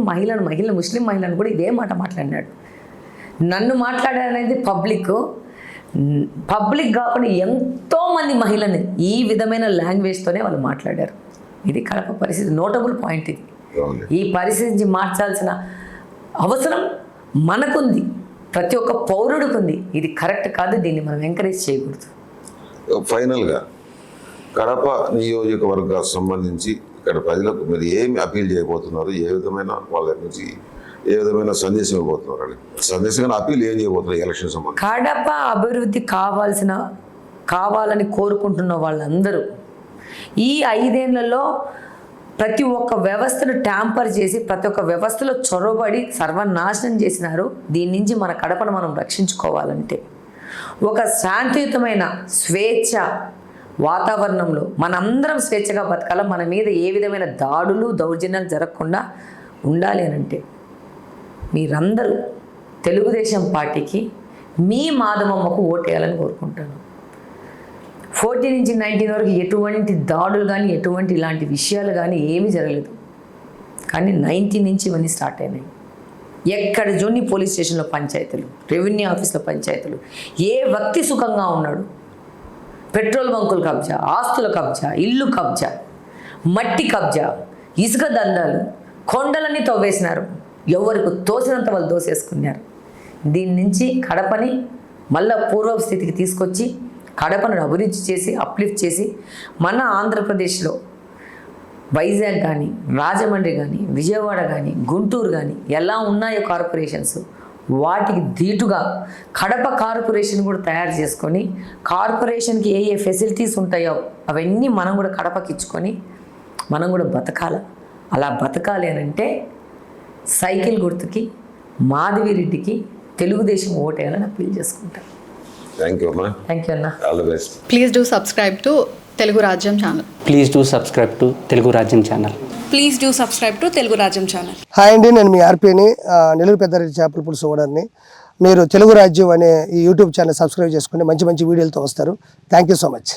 ముస్లిం మహిళను కూడా ఇదే మాట మాట్లాడినాడు. నన్ను మాట్లాడారనేది పబ్లిక్ కాకుండా ఎంతోమంది మహిళని ఈ విధమైన లాంగ్వేజ్తోనే వాళ్ళు మాట్లాడారు. ఇది కడప పరిస్థితి, నోటబుల్ పాయింట్ ఇది. ఈ పరిస్థితిని మార్చాల్సిన అవసరం మనకుంది, ప్రతి ఒక్క పౌరుడికి ఉంది. ఇది కరెక్ట్ కాదు, దీన్ని మనం ఎంకరేజ్ చేయకూడదు. ఫైనల్గా కడప నియోజకవర్గ సంబంధించి ఇక్కడ ప్రజలకు మీరు ఏమి అపీల్ చేయబోతున్నారు? ఏ విధమైన వాళ్ళ నుంచి ఏ విధమైన సందేశం ఇవ్వబోతున్నారు? అని సందేశంగా అపీల్ ఏం చేయబోతున్నారు ఎలక్షన్ సంబంధించి? కడప అభివృద్ధి కావాలని కోరుకుంటున్న వాళ్ళందరూ ఈ 5 ఏళ్లలో ప్రతి ఒక్క వ్యవస్థను ట్యాంపర్ చేసి ప్రతి ఒక్క వ్యవస్థలో చొరబడి సర్వనాశనం చేసినారు. దీని నుంచి మన కడపను మనం రక్షించుకోవాలంటే ఒక శాంతియుతమైన స్వేచ్ఛ వాతావరణంలో మనందరం స్వేచ్ఛగా బతకాల, మన మీద ఏ విధమైన దాడులు దౌర్జన్యాలు జరగకుండా ఉండాలి అని అంటే మీరందరూ తెలుగుదేశం పార్టీకి మీ మాధవమ్మకు ఓటేయాలని కోరుకుంటాను. 40 నుంచి 19 వరకు ఎటువంటి దాడులు కానీ ఎటువంటి ఇలాంటి విషయాలు కానీ ఏమీ జరగలేదు. కానీ 19 నుంచి ఇవన్నీ స్టార్ట్ అయినాయి. ఎక్కడ జోని పోలీస్ స్టేషన్లో పంచాయతీలు, రెవెన్యూ ఆఫీస్లో పంచాయతీలు, ఏ వ్యక్తి సుఖంగా ఉన్నాడు? పెట్రోల్ బంకులు కబ్జా, ఆస్తుల కబ్జా, ఇల్లు కబ్జా, మట్టి కబ్జా, ఇసుక దందాలు, కొండలన్నీ తవ్వేసినారు. ఎవరికి తోసినంత వాళ్ళు దోసేసుకున్నారు. దీని నుంచి కడపని మళ్ళా పూర్వ స్థితికి తీసుకొచ్చి కడపను అభివృద్ధి చేసి అప్లిఫ్ట్ చేసి మన ఆంధ్రప్రదేశ్లో వైజాగ్ కానీ రాజమండ్రి కానీ విజయవాడ కానీ గుంటూరు కానీ ఎలా ఉన్నాయో కార్పొరేషన్స్, వాటికి ధీటుగా కడప కార్పొరేషన్ కూడా తయారు చేసుకొని కార్పొరేషన్కి ఏ ఫెసిలిటీస్ ఉంటాయో అవన్నీ మనం కూడా కడపకి ఇచ్చుకొని మనం కూడా బతకాలి. అలా బతకాలి అని అంటే సైకిల్ గుర్తుకి మాధవిరెడ్డికి తెలుగుదేశం ఓటేయాలని అప్పీల్ చేసుకుంటాను. థ్యాంక్ యూ అమ్మా. థ్యాంక్ యూ అన్న. All the best. Please do subscribe to Telugu Rajyam channel. Please do subscribe to Telugu Rajyam channel. Please do subscribe to Telugu Rajyam channel. Hi అండి, నేను మీ ఆర్పీని, నెల్లూరు పెద్దారెడ్డి చేపల పులుసు ఓనర్ని. మీరు తెలుగు రాజ్యం అనే ఈ యూట్యూబ్ ఛానల్ సబ్స్క్రైబ్ చేసుకుని మంచి వీడియోలతో వస్తారు. Thank you so much.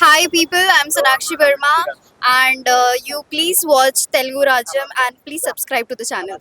Hi people, I'm Sonakshi Verma and you please watch Telugu Rajyam and please subscribe to the channel.